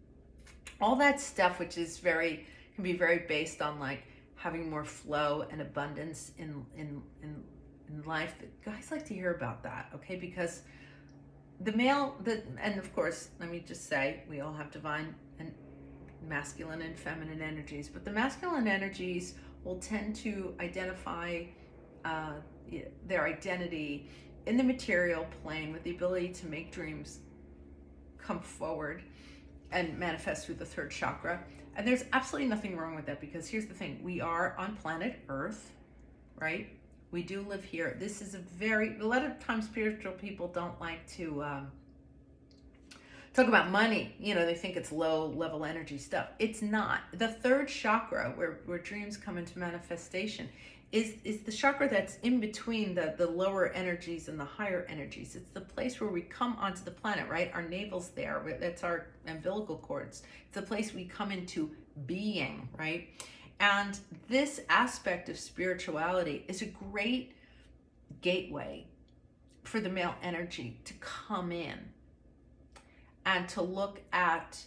all that stuff, which is can be very based on like having more flow and abundance in life. Guys like to hear about that, okay? Because and of course, let me just say, we all have divine and masculine and feminine energies, but the masculine energies will tend to identify their identity in the material plane with the ability to make dreams come forward and manifest through the third chakra. And there's absolutely nothing wrong with that, because here's the thing, we are on planet Earth, right? We do live here. This is a lot of times spiritual people don't like to talk about money, they think it's low level energy stuff. It's not. The third chakra, where dreams come into manifestation, is the chakra that's in between the lower energies and the higher energies. It's the place where we come onto the planet, right? Our navel's there. That's our umbilical cords. It's the place we come into being, right? And this aspect of spirituality is a great gateway for the male energy to come in and to look at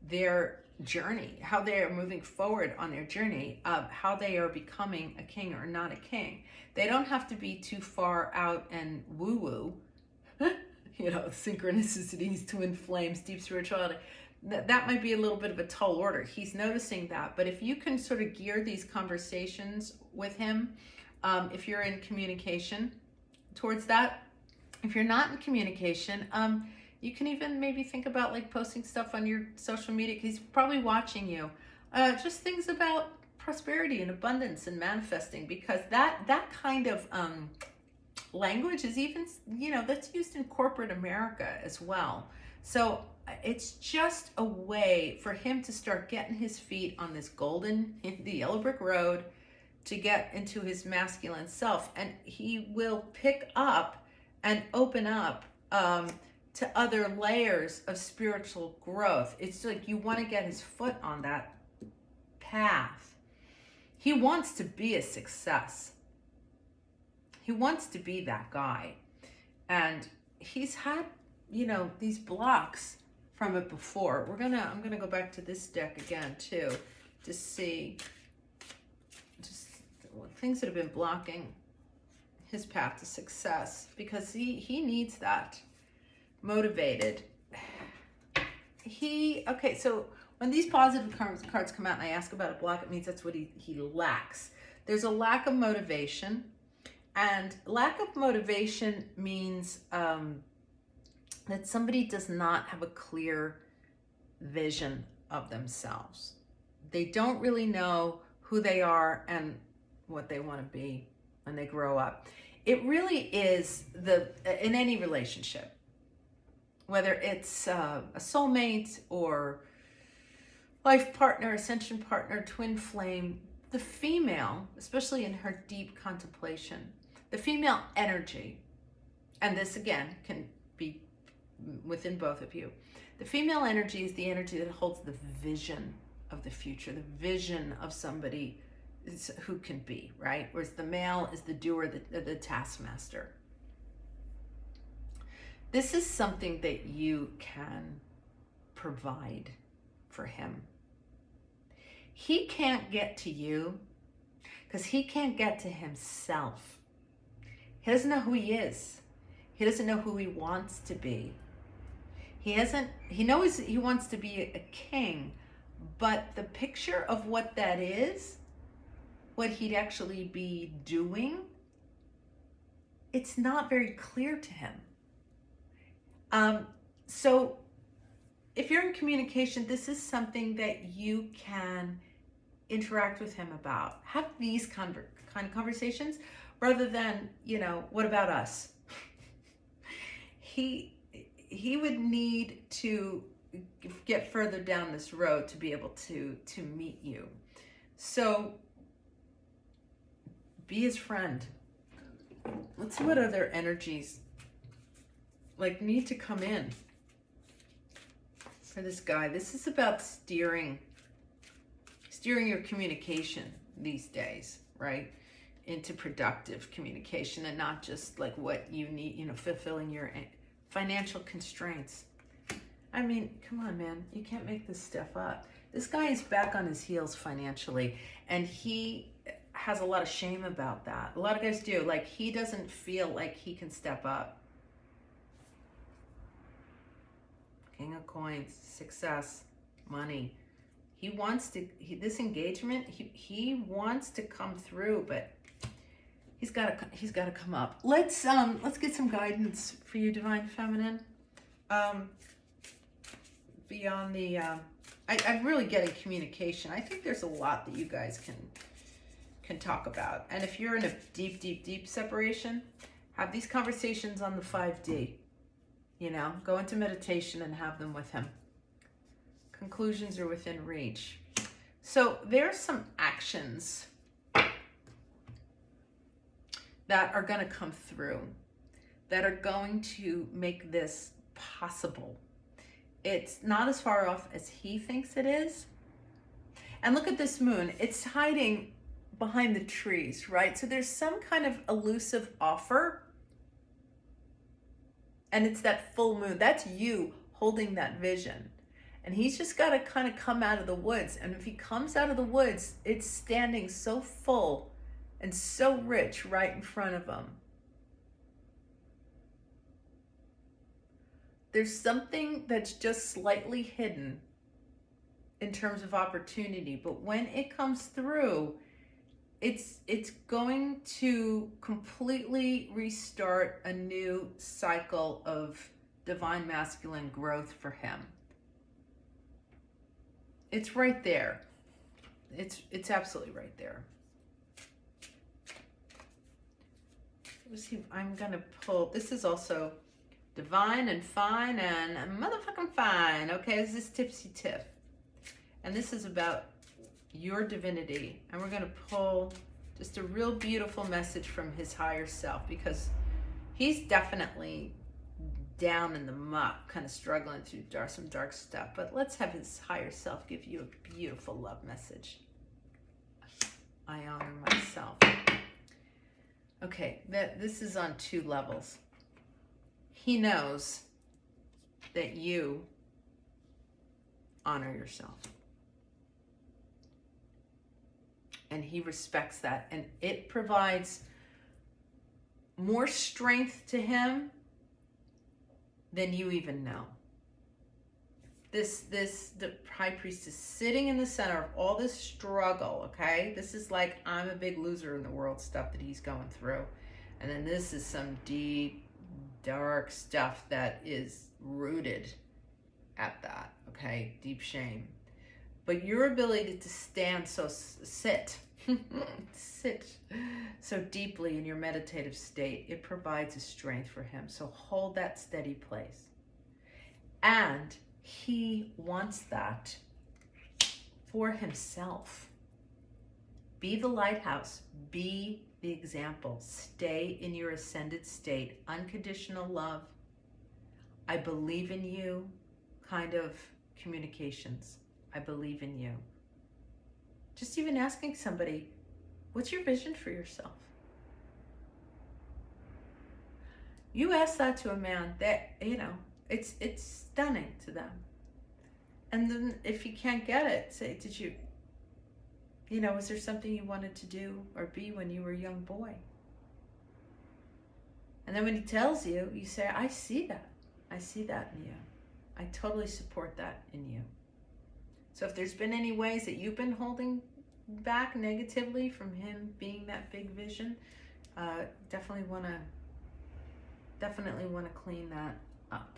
their journey, how they are moving forward on their journey of how they are becoming a king or not a king. They don't have to be too far out and woo-woo, synchronicities, twin flames, deep spirituality. That might be a little bit of a tall order. He's noticing that. But if you can sort of gear these conversations with him, if you're in communication towards that, if you're not in communication, you can even maybe think about like posting stuff on your social media. He's probably watching you. Just things about prosperity and abundance and manifesting, because that kind of language is even, that's used in corporate America as well. So it's just a way for him to start getting his feet on this the yellow brick road to get into his masculine self. And he will pick up and open up to other layers of spiritual growth. It's like you want to get his foot on that path. He wants to be a success. He wants to be that guy. And he's had, these blocks from it before. I'm gonna go back to this deck again too, to see just things that have been blocking his path to success, because he needs that. Motivated. So when these positive cards come out and I ask about a block, it means that's what he lacks. There's a lack of motivation, and lack of motivation means that somebody does not have a clear vision of themselves. They don't really know who they are and what they want to be when they grow up. It really is in any relationship, whether it's a soulmate or life partner, ascension partner, twin flame, the female, especially in her deep contemplation, the female energy, and this again can be within both of you. The female energy is the energy that holds the vision of the future, the vision of somebody who can be, right? Whereas the male is the doer, the taskmaster. This is something that you can provide for him. He can't get to you because he can't get to himself. He doesn't know who he is. He doesn't know who he wants to be. He knows he wants to be a king, but the picture of what that is, what he'd actually be doing, it's not very clear to him. So if you're in communication, this is something that you can interact with him about. Have these kind of conversations rather than, what about us? He would need to get further down this road to be able to meet you. So be his friend. Let's see what other energies need to come in for this guy. This is about steering your communication these days, right? Into productive communication and not just like what you need, fulfilling your financial constraints. I mean, come on, man. You can't make this stuff up. This guy is back on his heels financially, and he has a lot of shame about that. A lot of guys do. Like, he doesn't feel like he can step up. King of Coins, success, money. He wants to, this engagement, he wants to come through, but he's got to come up. Let's get some guidance for you, Divine Feminine. Beyond the, I'm really getting communication. I think there's a lot that you guys can talk about. And if you're in a deep separation, have these conversations on the 5D. You know, go into meditation and have them with him. Conclusions are within reach. So there's some actions that are going to come through that are going to make this possible. It's not as far off as he thinks it is. And look at this moon. It's hiding behind the trees, right? So there's some kind of elusive offer. And it's that full moon. That's you holding that vision. And he's just got to kind of come out of the woods. And if he comes out of the woods, it's standing so full and so rich right in front of him. There's something that's just slightly hidden in terms of opportunity. But when it comes through, it's going to completely restart a new cycle of divine masculine growth for him. It's right there. It's absolutely right there. Let's see, I'm gonna pull, this is also divine and fine and motherfucking fine. Okay, this is Tipsy Tiff. And this is about your divinity. And we're gonna pull just a real beautiful message from his higher self, because he's definitely down in the muck, kind of struggling through some dark stuff. But let's have his higher self give you a beautiful love message. I honor myself. Okay, this is on 2 levels. He knows that you honor yourself. And he respects that. And it provides more strength to him than you even know. The high priest is sitting in the center of all this struggle, okay? This is like, I'm a big loser in the world stuff that he's going through. And then this is some deep, dark stuff that is rooted at that, okay? Deep shame. But your ability to stand sit so deeply in your meditative state, it provides a strength for him. So hold that steady place. And he wants that for himself. Be the lighthouse. Be the example. Stay in your ascended state. Unconditional love. I believe in you kind of communications. I believe in you. Just even asking somebody, what's your vision for yourself? You ask that to a man, that, you know, it's stunning to them. And then if you can't get it, say, did you, was there something you wanted to do or be when you were a young boy? And then when he tells you, you say, I see that. I see that in you. I totally support that in you. So if there's been any ways that you've been holding back negatively from him being that big vision, definitely want to clean that up.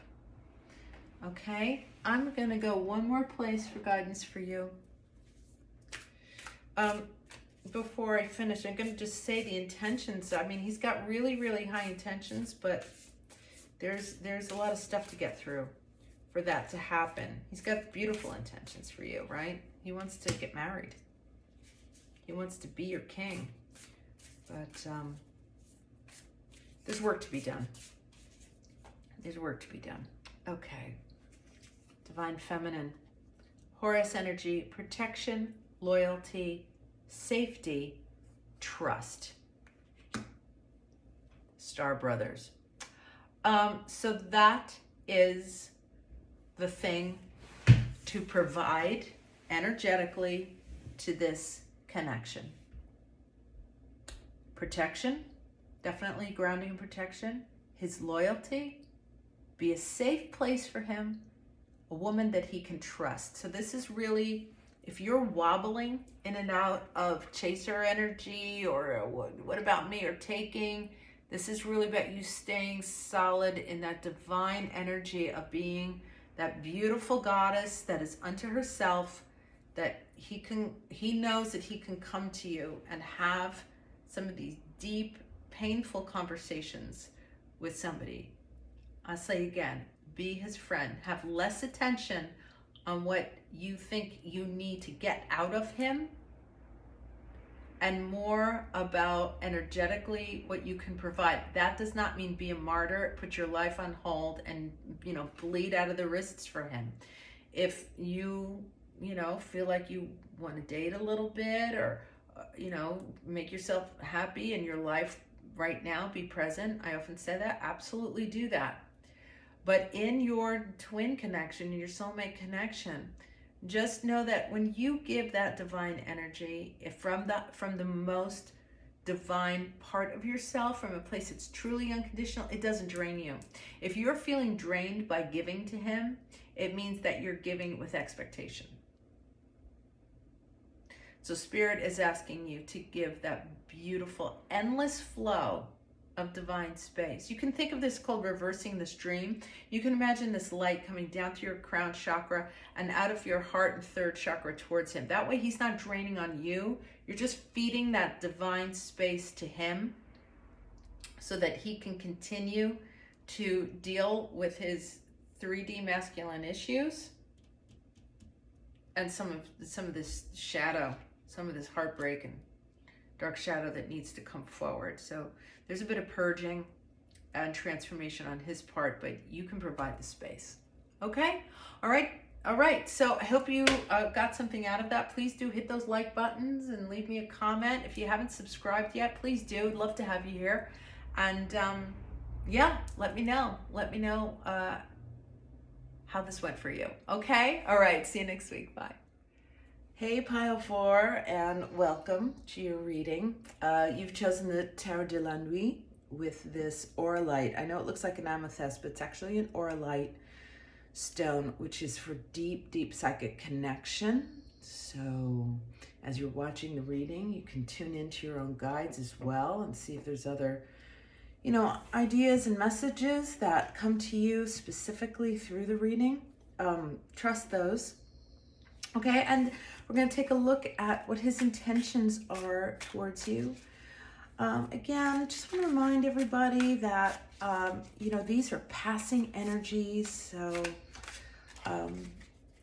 Okay, I'm gonna go one more place for guidance for you. Before I finish, I'm gonna just say the intentions. I mean, he's got really, really high intentions, but there's a lot of stuff to get through for that to happen. He's got beautiful intentions for you, right? He wants to get married. He wants to be your king. But there's work to be done. There's work to be done. Okay. Divine Feminine. Horus energy, protection, loyalty, safety, trust. Star Brothers. So that is the thing to provide energetically to this connection. Protection, definitely grounding and protection. His loyalty, be a safe place for him, a woman that he can trust. So this is really, if you're wobbling in and out of chaser energy or what about me or taking, this is really about you staying solid in that divine energy of being that beautiful goddess that is unto herself, that he knows that he can come to you and have some of these deep, painful conversations with somebody. I'll say again, be his friend. Have less attention on what you think you need to get out of him, and more about energetically what you can provide. That does not mean be a martyr, put your life on hold and, bleed out of the wrists for him. If you, feel like you want to date a little bit, or, make yourself happy in your life right now, be present. I often say that, absolutely do that. But in your twin connection, in your soulmate connection, just know that when you give that divine energy from the most divine part of yourself, from a place that's truly unconditional, it doesn't drain you. If you're feeling drained by giving to him, it means that you're giving with expectation. So Spirit is asking you to give that beautiful, endless flow of divine space. You can think of this called reversing the stream. You can imagine this light coming down through your crown chakra and out of your heart and third chakra towards him. That way he's not draining on you. You're just feeding that divine space to him so that he can continue to deal with his 3D masculine issues and some of this shadow, some of this heartbreak and dark shadow that needs to come forward. So there's a bit of purging and transformation on his part, but you can provide the space. Okay? All right. So I hope you got something out of that. Please do hit those like buttons and leave me a comment. If you haven't subscribed yet, please do. I'd love to have you here. And yeah, let me know. Let me know how this went for you. Okay? All right. See you next week. Bye. Hey Pile 4, and welcome to your reading. You've chosen the Tarot de la Nuit with this auralite. I know it looks like an amethyst, but it's actually an auralite stone, which is for deep, deep psychic connection. So as you're watching the reading, you can tune into your own guides as well and see if there's other, ideas and messages that come to you specifically through the reading. Trust those. Okay, and we're going to take a look at what his intentions are towards you. Again, just want to remind everybody that, these are passing energies. So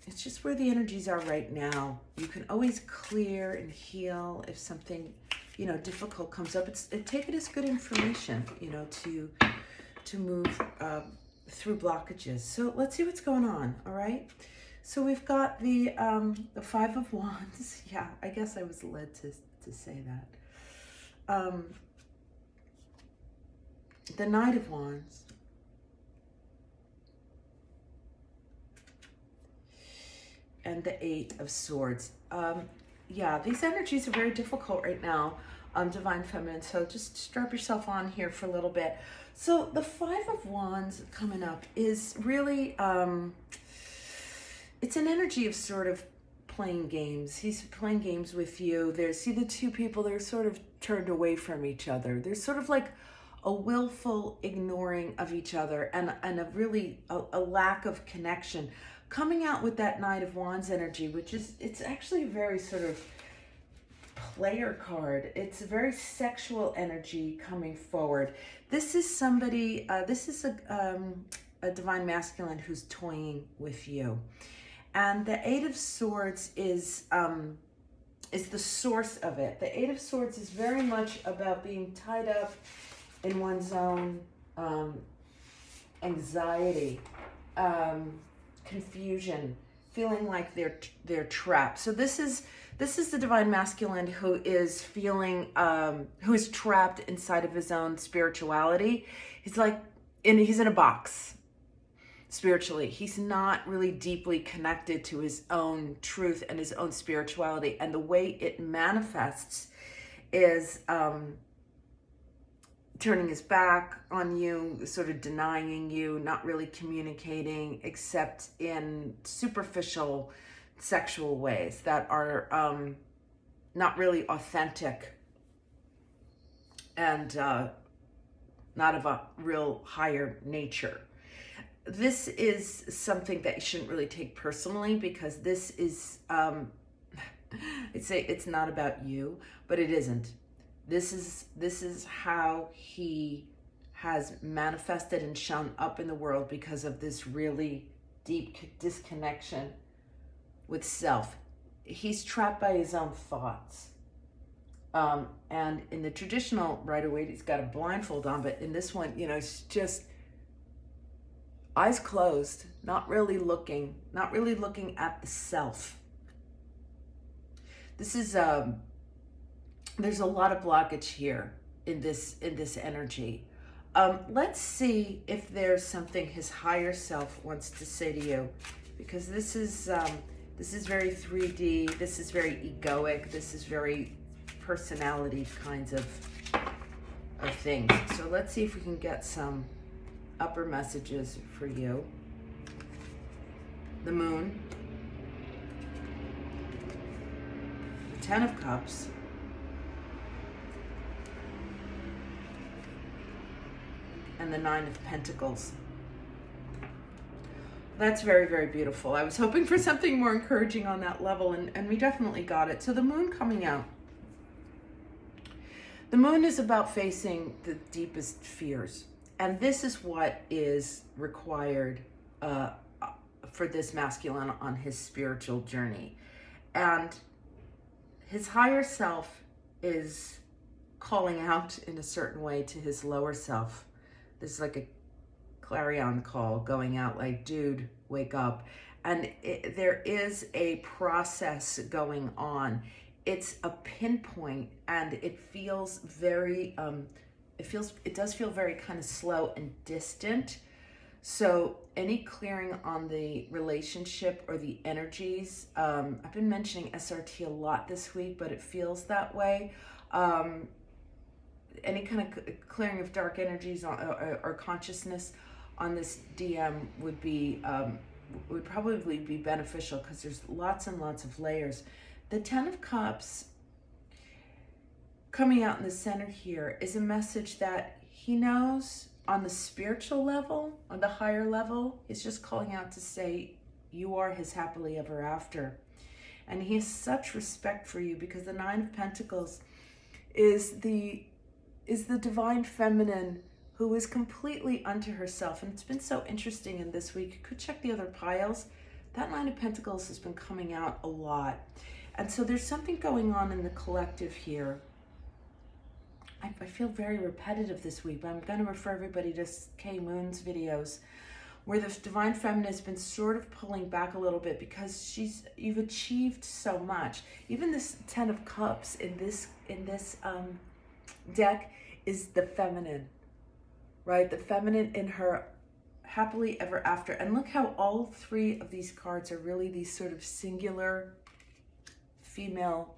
it's just where the energies are right now. You can always clear and heal if something, difficult comes up. Take it as good information, to move through blockages. So let's see what's going on, all right? So we've got the Five of Wands. Yeah, I guess I was led to say that. The Knight of Wands. And the Eight of Swords. Yeah, these energies are very difficult right now, Divine Feminine. So just strap yourself on here for a little bit. So the Five of Wands coming up is really... it's an energy of sort of playing games. He's playing games with you. See the two people, they're sort of turned away from each other. There's sort of like a willful ignoring of each other and a really a lack of connection. Coming out with that Knight of Wands energy, which is, it's actually a very sort of player card. It's a very sexual energy coming forward. This is somebody, this is a divine masculine who's toying with you. And the Eight of Swords is the source of it. The Eight of Swords is very much about being tied up in one's own anxiety, confusion, feeling like they're trapped. So this is the divine masculine who is feeling who is trapped inside of his own spirituality. He's in a box. Spiritually, he's not really deeply connected to his own truth and his own spirituality, and the way it manifests is turning his back on you, sort of denying you, not really communicating except in superficial sexual ways that are not really authentic and not of a real higher nature. This is something that you shouldn't really take personally, because this is, it's not about you, but it isn't. This is how he has manifested and shown up in the world because of this really deep disconnection with self. He's trapped by his own thoughts. And in the traditional Rider-Waite, he's got a blindfold on, but in this one, it's just eyes closed, not really looking at the self. This is, there's a lot of blockage here in this energy. Let's see if there's something his higher self wants to say to you, because this is very 3D. This is very egoic. This is very personality kinds of things. So let's see if we can get some upper messages for you. The Moon, the Ten of Cups, and the Nine of Pentacles. That's very, very beautiful. I was hoping for something more encouraging on that level, and we definitely got it. So the Moon coming out. The Moon is about facing the deepest fears. And this is what is required for this masculine on his spiritual journey. And his higher self is calling out in a certain way to his lower self. This is like a clarion call going out like, dude, wake up. And there is a process going on. It's a pinpoint, and it feels very, it does feel very kind of slow and distant. So any clearing on the relationship or the energies, I've been mentioning SRT a lot this week, but it feels that way. Any kind of clearing of dark energies or consciousness on this DM would probably be beneficial, because there's lots and lots of layers. The Ten of Cups coming out in the center here is a message that he knows on the spiritual level, on the higher level. He's just calling out to say you are his happily ever after. And he has such respect for you, because the Nine of Pentacles is the divine feminine who is completely unto herself. And it's been so interesting in this week. You could check the other piles. That Nine of Pentacles has been coming out a lot. And so there's something going on in the collective here. I feel very repetitive this week, but I'm going to refer everybody to Kay Moon's videos, where the divine feminine has been sort of pulling back a little bit, because you've achieved so much. Even this Ten of Cups in this deck is the feminine, right? The feminine in her happily ever after. And look how all three of these cards are really these sort of singular female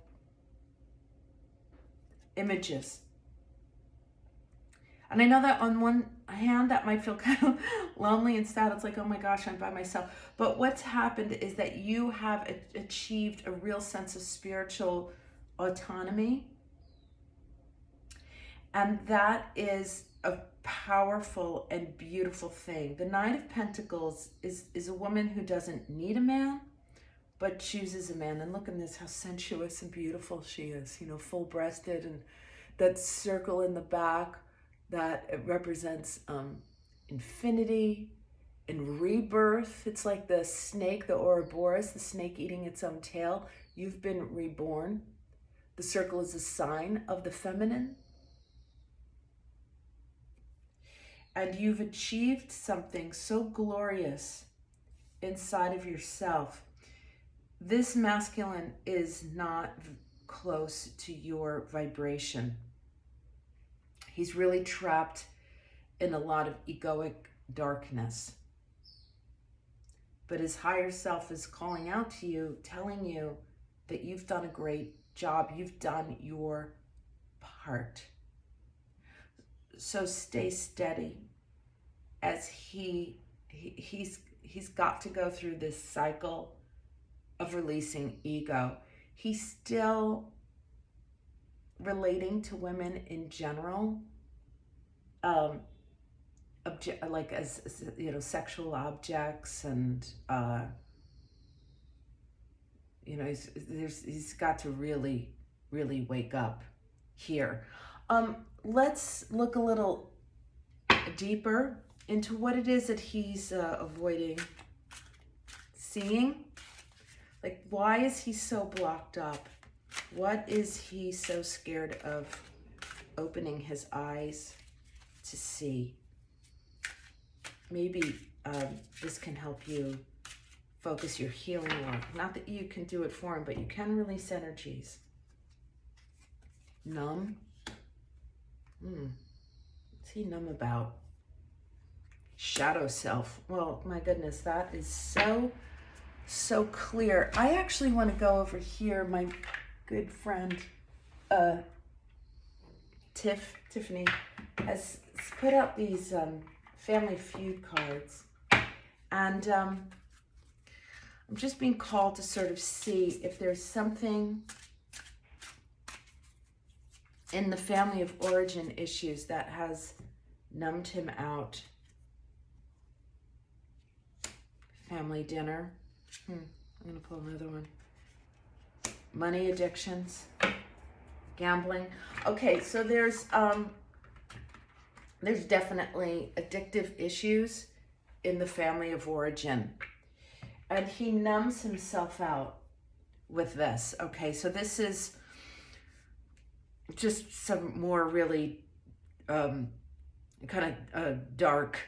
images. And I know that on one hand that might feel kind of lonely and sad. It's like, oh my gosh, I'm by myself. But what's happened is that you have achieved a real sense of spiritual autonomy. And that is a powerful and beautiful thing. The Nine of Pentacles is a woman who doesn't need a man, but chooses a man. And look at this, how sensuous and beautiful she is, full-breasted, and that circle in the back that it represents infinity and rebirth. It's like the snake, the Ouroboros, the snake eating its own tail. You've been reborn. The circle is a sign of the feminine. And you've achieved something so glorious inside of yourself. This masculine is not close to your vibration. He's really trapped in a lot of egoic darkness. But his higher self is calling out to you, telling you that you've done a great job. You've done your part. So stay steady, as he's got to go through this cycle of releasing ego. He's still relating to women in general, like as sexual objects, and he's got to really wake up here. Let's look a little deeper into what it is that he's avoiding seeing. Like, why is he so blocked up? What is he so scared of opening his eyes to see? Maybe this can help you focus your healing work. Not that you can do it for him, but you can release energies. Numb. What's he numb about? Shadow self. Well, my goodness, that is so clear. I actually want to go over here. My good friend Tiffany has put out these Family Feud cards, and I'm just being called to sort of see if there's something in the family of origin issues that has numbed him out. Family dinner. I'm gonna pull another one. Money addictions, gambling. Okay, so there's definitely addictive issues in the family of origin, and he numbs himself out with this. Okay, so this is just some more really kind of dark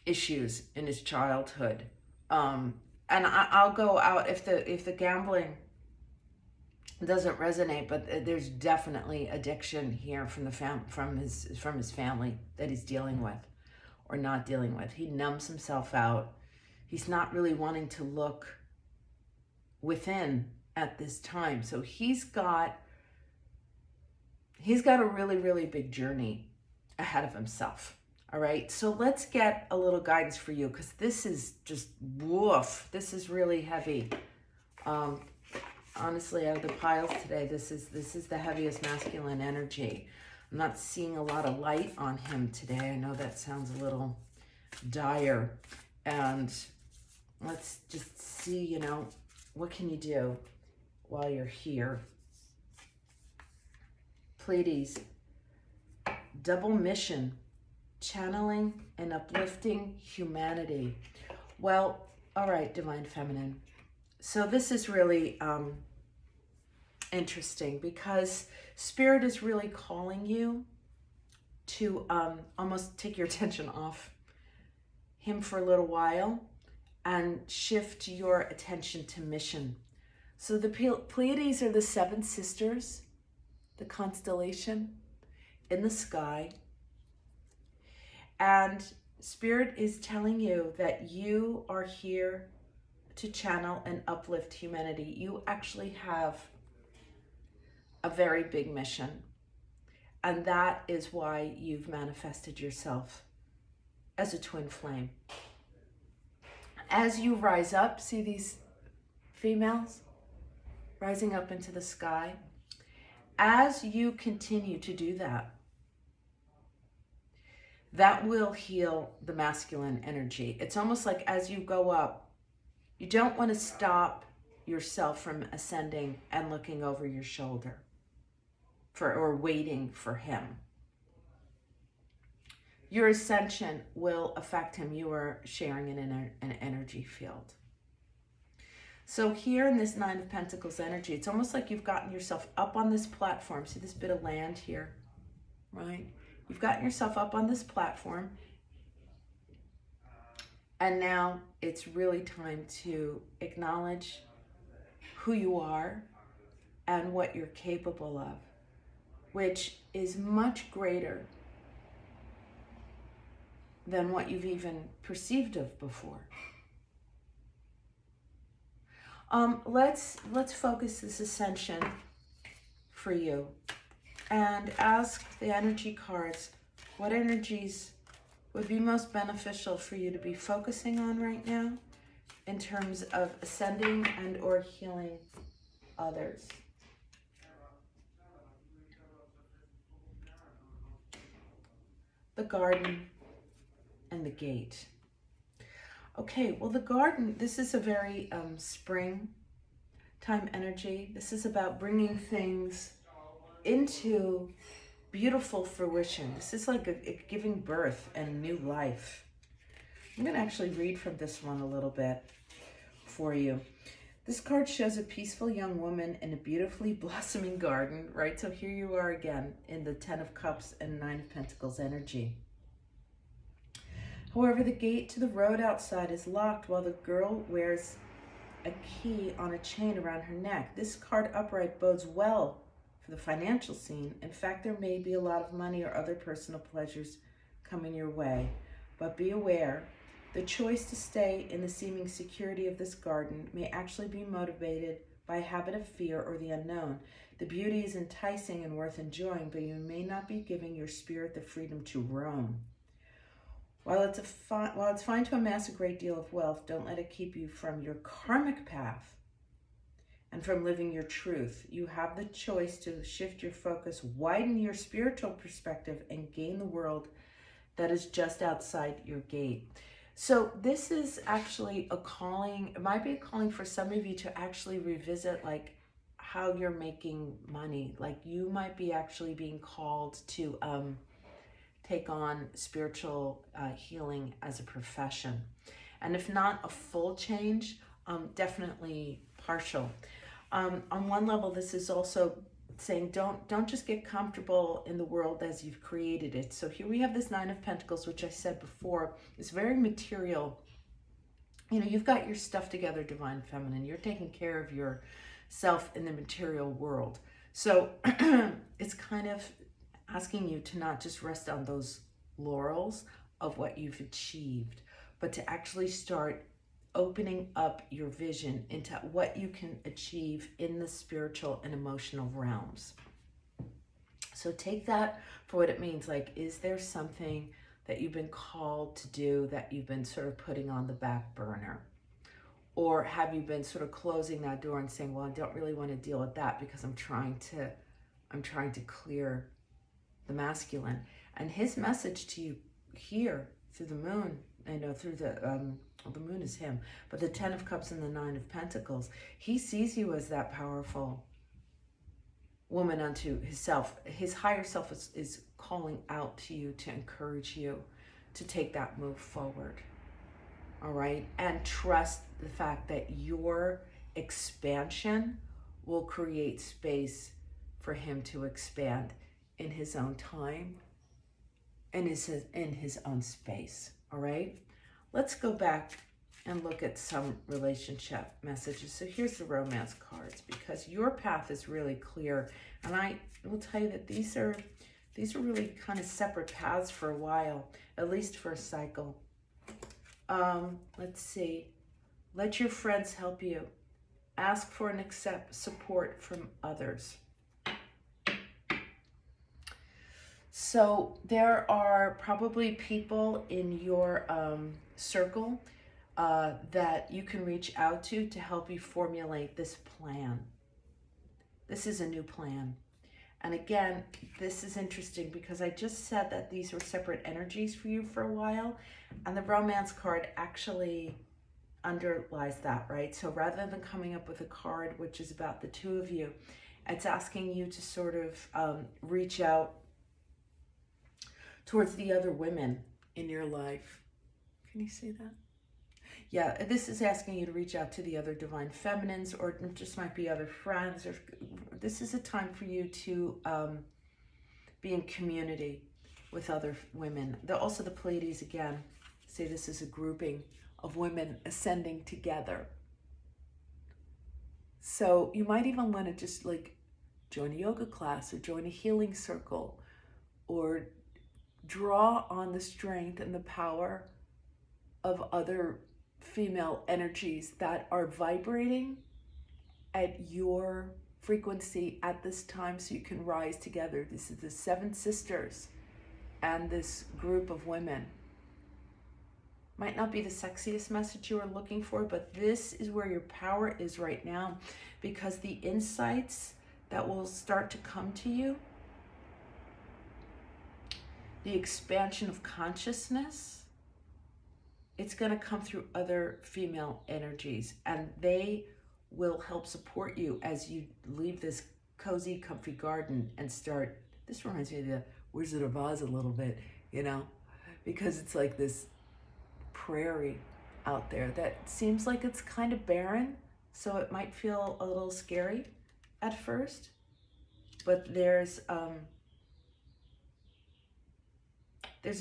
issues in his childhood. And I'll go out if the gambling doesn't resonate, but there's definitely addiction here from the from his family that he's dealing with or not dealing with. He numbs himself out. He's not really wanting to look within at this time. So he's got a really big journey ahead of himself. All right, so let's get a little guidance for you, because this is just woof. This is really heavy. Honestly, out of the piles today, this is the heaviest masculine energy. I'm not seeing a lot of light on him today. I know that sounds a little dire. And let's just see, what can you do while you're here? Pleiades, double mission, channeling and uplifting humanity. Well, all right, Divine Feminine. So this is really interesting, because Spirit is really calling you to almost take your attention off him for a little while and shift your attention to mission. So the Pleiades are the 7 sisters, the constellation in the sky. And Spirit is telling you that you are here to channel and uplift humanity. You actually have a very big mission. And that is why you've manifested yourself as a twin flame. As you rise up, see these females rising up into the sky? As you continue to do that, that will heal the masculine energy. It's almost like as you go up, you don't want to stop yourself from ascending and looking over your shoulder or waiting for him. Your ascension will affect him. You are sharing an energy field. So here in this 9 of Pentacles energy, it's almost like you've gotten yourself up on this platform. See this bit of land here, right? You've gotten yourself up on this platform, and now it's really time to acknowledge who you are and what you're capable of, which is much greater than what you've even perceived of before. Let's focus this ascension for you and ask the energy cards what energies would be most beneficial for you to be focusing on right now in terms of ascending and or healing others. The Garden and the Gate. Okay, well, the Garden, this is a very spring time energy. This is about bringing things into beautiful fruition. This is like a giving birth and new life. I'm going to actually read from this one a little bit for you. This card shows a peaceful young woman in a beautifully blossoming garden, right? So here you are again in the 10 of Cups and 9 of Pentacles energy. However, the gate to the road outside is locked while the girl wears a key on a chain around her neck. This card upright bodes well for the financial scene. In fact, there may be a lot of money or other personal pleasures coming your way. But be aware, the choice to stay in the seeming security of this garden may actually be motivated by a habit of fear or the unknown. The beauty is enticing and worth enjoying, but you may not be giving your spirit the freedom to roam. While it's fine to amass a great deal of wealth, don't let it keep you from your karmic path and from living your truth. You have the choice to shift your focus, widen your spiritual perspective, and gain the world that is just outside your gate. So this is actually a calling. It might be a calling for some of you to actually revisit like how you're making money. Like you might be actually being called to take on spiritual healing as a profession. And if not a full change, definitely partial. On one level, this is also saying don't just get comfortable in the world as you've created it. So here we have this 9 of Pentacles, which I said before is very material. You know, you've got your stuff together, Divine Feminine. You're taking care of yourself in the material world. So it's kind of asking you to not just rest on those laurels of what you've achieved, but to actually start opening up your vision into what you can achieve in the spiritual and emotional realms. So take that for what it means. Like, is there something that you've been called to do that you've been sort of putting on the back burner? Or have you been sort of closing that door and saying, well, I don't really want to deal with that because I'm trying to clear the masculine. And his message to you here through the moon, I know through the moon is him, but the 10 of Cups and the 9 of Pentacles, he sees you as that powerful woman unto himself. His higher self is calling out to you to encourage you to take that move forward. All right. And trust the fact that your expansion will create space for him to expand in his own time and in his own space. All right. Let's go back and look at some relationship messages. So here's the romance cards, because your path is really clear. And I will tell you that these are really kind of separate paths for a while, at least for a cycle. Let's see. Let your friends help you. Ask for and accept support from others. So there are probably people in your circle that you can reach out to help you formulate this plan. This is a new plan. And again, this is interesting because I just said that these were separate energies for you for a while. And the romance card actually underlies that, right? So rather than coming up with a card which is about the two of you, it's asking you to sort of reach out towards the other women in your life. Can you see that? Yeah, this is asking you to reach out to the other divine feminines, or it just might be other friends. Or this is a time for you to be in community with other women. Also the Pleiades again say this is a grouping of women ascending together. So you might even want to just like join a yoga class or join a healing circle, or draw on the strength and the power of other female energies that are vibrating at your frequency at this time, so you can rise together. This is the 7 sisters and this group of women. Might not be the sexiest message you are looking for, but this is where your power is right now, because the insights that will start to come to you, the expansion of consciousness, it's going to come through other female energies, and they will help support you as you leave this cozy, comfy garden and start This reminds me of the Wizard of Oz a little bit, you know, because it's like this prairie out there that seems like it's kind of barren, so it might feel a little scary at first, but there's a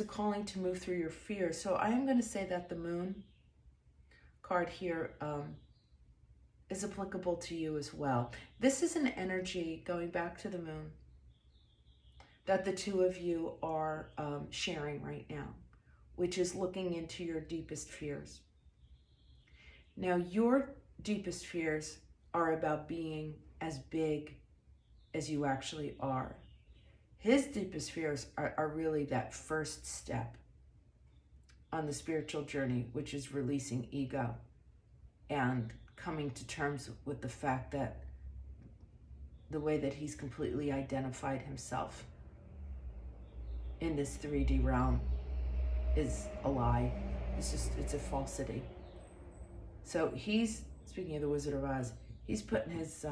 calling to move through your fear. So I am going to say that the moon card here is applicable to you as well. This is an energy, going back to the moon, that the two of you are sharing right now, which is looking into your deepest fears. Now, your deepest fears are about being as big as you actually are. His deepest fears are really that first step on the spiritual journey, which is releasing ego and coming to terms with the fact that the way that he's completely identified himself in this 3D realm is a lie. It's a falsity. So he's, speaking of the Wizard of Oz, he's putting his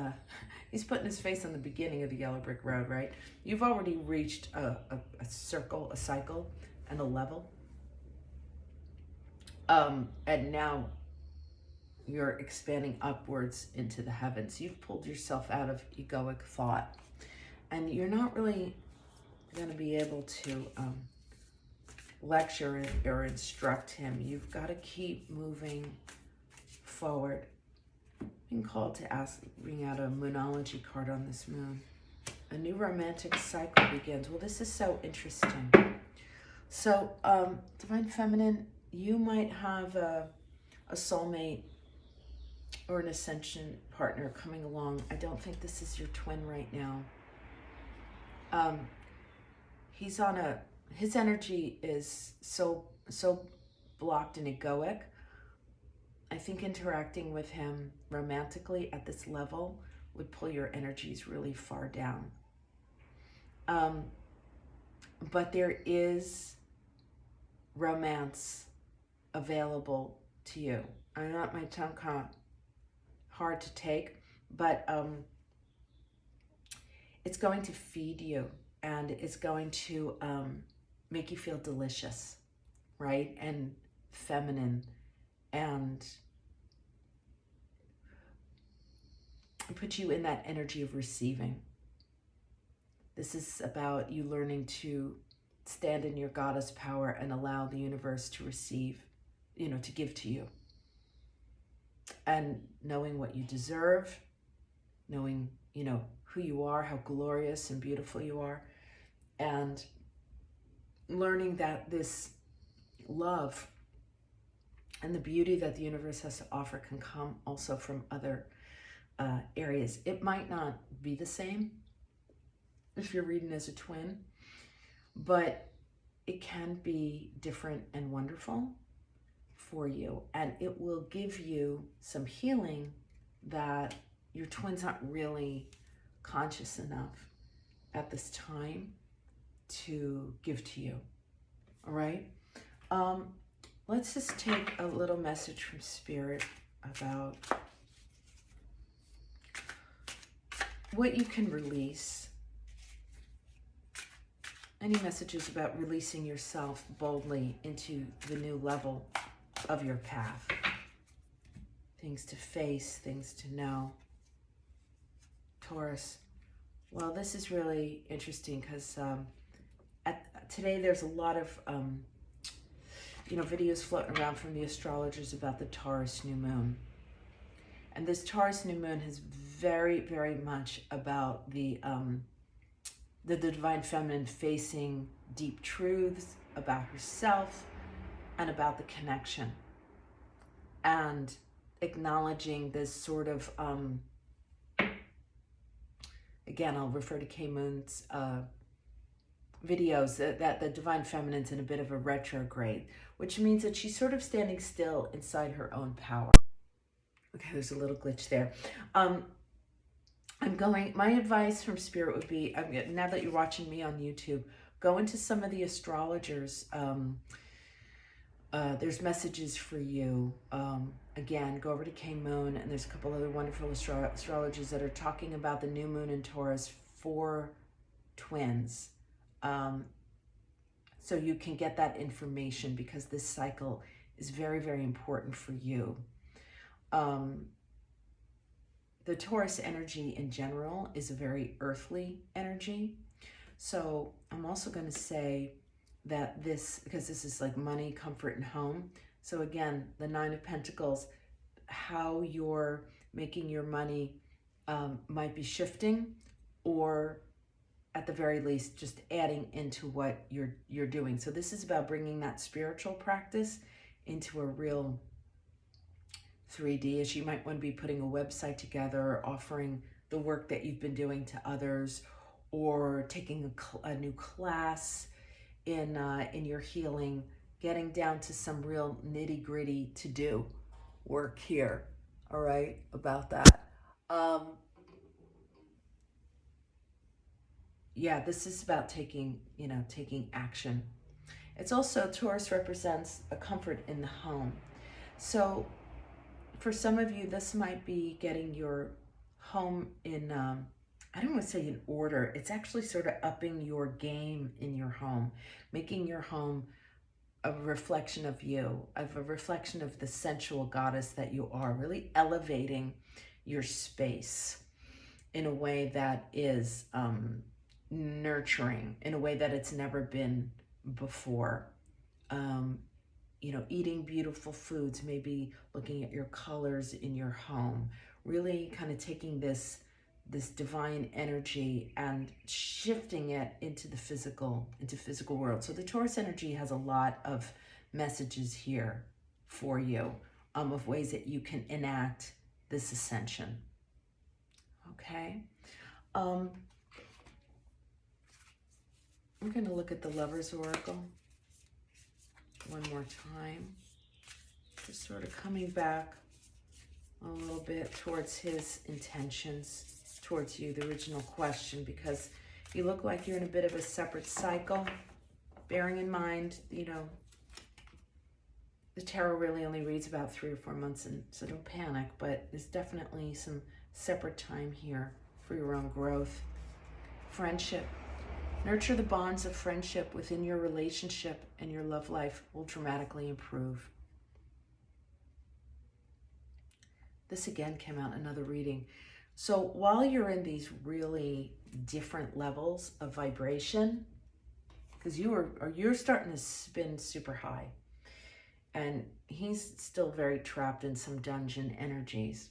face on the beginning of the yellow brick road, right? You've already reached a circle, a cycle, and a level. And now you're expanding upwards into the heavens. You've pulled yourself out of egoic thought, and you're not really going to be able to lecture or instruct him. You've got to keep moving forward. Being called to bring out a moonology card on this moon. A new romantic cycle begins. Well, this is so interesting. So, Divine Feminine, you might have a soulmate or an ascension partner coming along. I don't think this is your twin right now. His energy is so blocked and egoic. I think interacting with him romantically at this level would pull your energies really far down. But there is romance available to you. I know that might sound kind of hard to take, but it's going to feed you, and it's going to make you feel delicious, right? And feminine, and put you in that energy of receiving. This is about you learning to stand in your goddess power and allow the universe to receive, to give to you. And knowing what you deserve, knowing, who you are, how glorious and beautiful you are, and learning that this love and the beauty that the universe has to offer can come also from other areas. It might not be the same if you're reading as a twin, but it can be different and wonderful for you, and it will give you some healing that your twin's not really conscious enough at this time to give to you. All right, let's just take a little message from Spirit about what you can release. Any messages about releasing yourself boldly into the new level of your path. Things to face, things to know. Taurus. Well, this is really interesting because today there's a lot of videos floating around from the astrologers about the Taurus new moon. And this Taurus new moon is very, very much about the Divine Feminine facing deep truths about herself and about the connection, and acknowledging this sort of, again, I'll refer to K Moon's videos, that the Divine Feminine's in a bit of a retrograde, which means that she's sort of standing still inside her own power. Okay, there's a little glitch there. My advice from Spirit would be, now that you're watching me on YouTube, go into some of the astrologers. There's messages for you. Again, go over to K Moon, and there's a couple other wonderful astrologers that are talking about the new moon in Taurus for twins. So you can get that information, because this cycle is very, very important for you. The Taurus energy in general is a very earthly energy. So I'm also going to say that this, because this is like money, comfort, and home. So again, the Nine of Pentacles, how you're making your money might be shifting, or at the very least, just adding into what you're doing. So this is about bringing that spiritual practice into a real 3D, as you might want to be putting a website together, or offering the work that you've been doing to others, or taking a new class in your healing, getting down to some real nitty-gritty to-do work here, all right, about that. Yeah, this is about taking action. It's also, Taurus represents a comfort in the home. So for some of you, this might be getting your home in, I don't want to say in order. It's actually sort of upping your game in your home, making your home a reflection of you, of a reflection of the sensual goddess that you are, really elevating your space in a way that is nurturing, in a way that it's never been before. Eating beautiful foods, maybe looking at your colors in your home, really kind of taking this divine energy and shifting it into the physical world. So the Taurus energy has a lot of messages here for you, of ways that you can enact this ascension. Okay. I'm going to look at the Lover's Oracle one more time. Just sort of coming back a little bit towards his intentions towards you, the original question, because you look like you're in a bit of a separate cycle, bearing in mind, the tarot really only reads about 3 or 4 months, and so don't panic, but there's definitely some separate time here for your own growth. Friendship. Nurture the bonds of friendship within your relationship, and your love life will dramatically improve. This again came out in another reading. So while you're in these really different levels of vibration, because you're starting to spin super high, and he's still very trapped in some dungeon energies,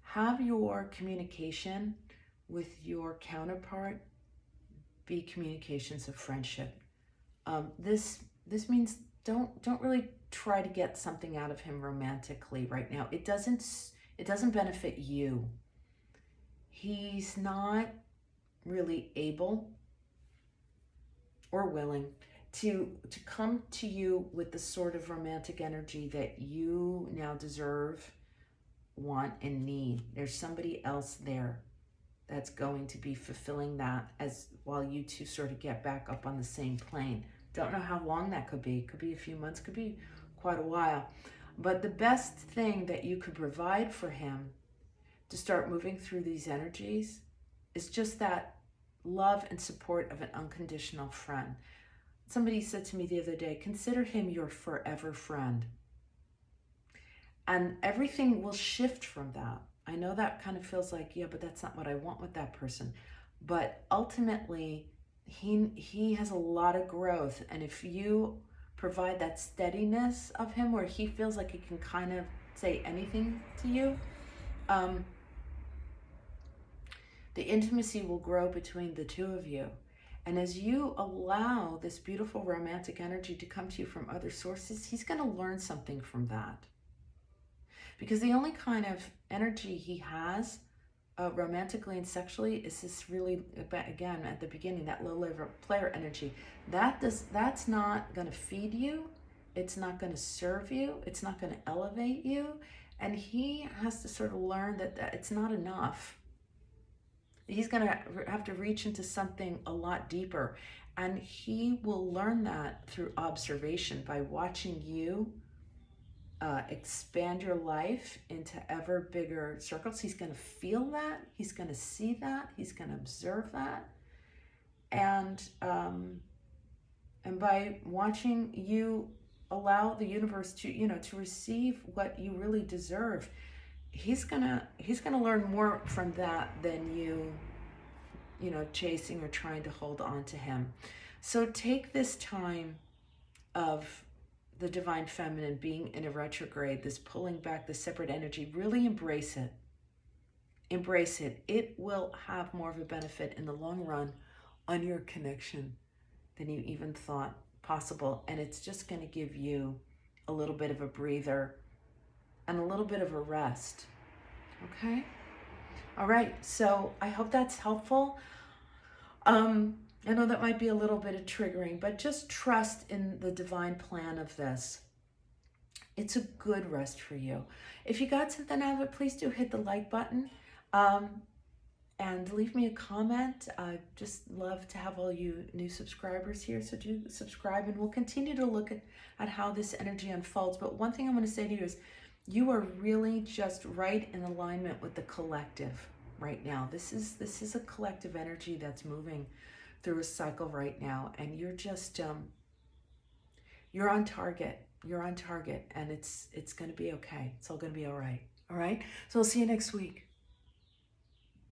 have your communication with your counterpart be communications of friendship. This means don't really try to get something out of him romantically right now. It doesn't benefit you. He's not really able or willing to come to you with the sort of romantic energy that you now deserve, want, and need. There's somebody else there that's going to be fulfilling that, as while you two sort of get back up on the same plane. Don't know how long that could be. Could be a few months, could be quite a while. But the best thing that you could provide for him to start moving through these energies is just that love and support of an unconditional friend. Somebody said to me the other day, consider him your forever friend. And everything will shift from that. I know that kind of feels like, yeah, but that's not what I want with that person. But ultimately, he has a lot of growth. And if you provide that steadiness of him, where he feels like he can kind of say anything to you, the intimacy will grow between the two of you. And as you allow this beautiful romantic energy to come to you from other sources, he's going to learn something from that. Because the only kind of energy he has romantically and sexually is this really, again, at the beginning, that low-level player energy. That's not going to feed you. It's not going to serve you. It's not going to elevate you. And he has to sort of learn that it's not enough. He's going to have to reach into something a lot deeper. And he will learn that through observation, by watching you expand your life into ever bigger circles. He's going to feel that. He's going to see that. He's going to observe that. And by watching you allow the universe to, to receive what you really deserve, he's gonna learn more from that than you chasing or trying to hold on to him. So take this time of the divine feminine being in a retrograde, this pulling back, the separate energy, really embrace it. Embrace it. It will have more of a benefit in the long run on your connection than you even thought possible. And it's just going to give you a little bit of a breather and a little bit of a rest. Okay? All right. So I hope that's helpful. I know that might be a little bit of triggering, but just trust in the divine plan of this. It's a good rest for you. If you got something out of it, please do hit the like button. And leave me a comment. I just love to have all you new subscribers here, so do subscribe, and we'll continue to look at how this energy unfolds. But one thing I'm going to say to you is you are really just right in alignment with the collective right now. This is a collective energy that's moving through a cycle right now, and you're just you're on target. You're on target, and it's going to be okay. It's all going to be all right. All right? So I'll see you next week.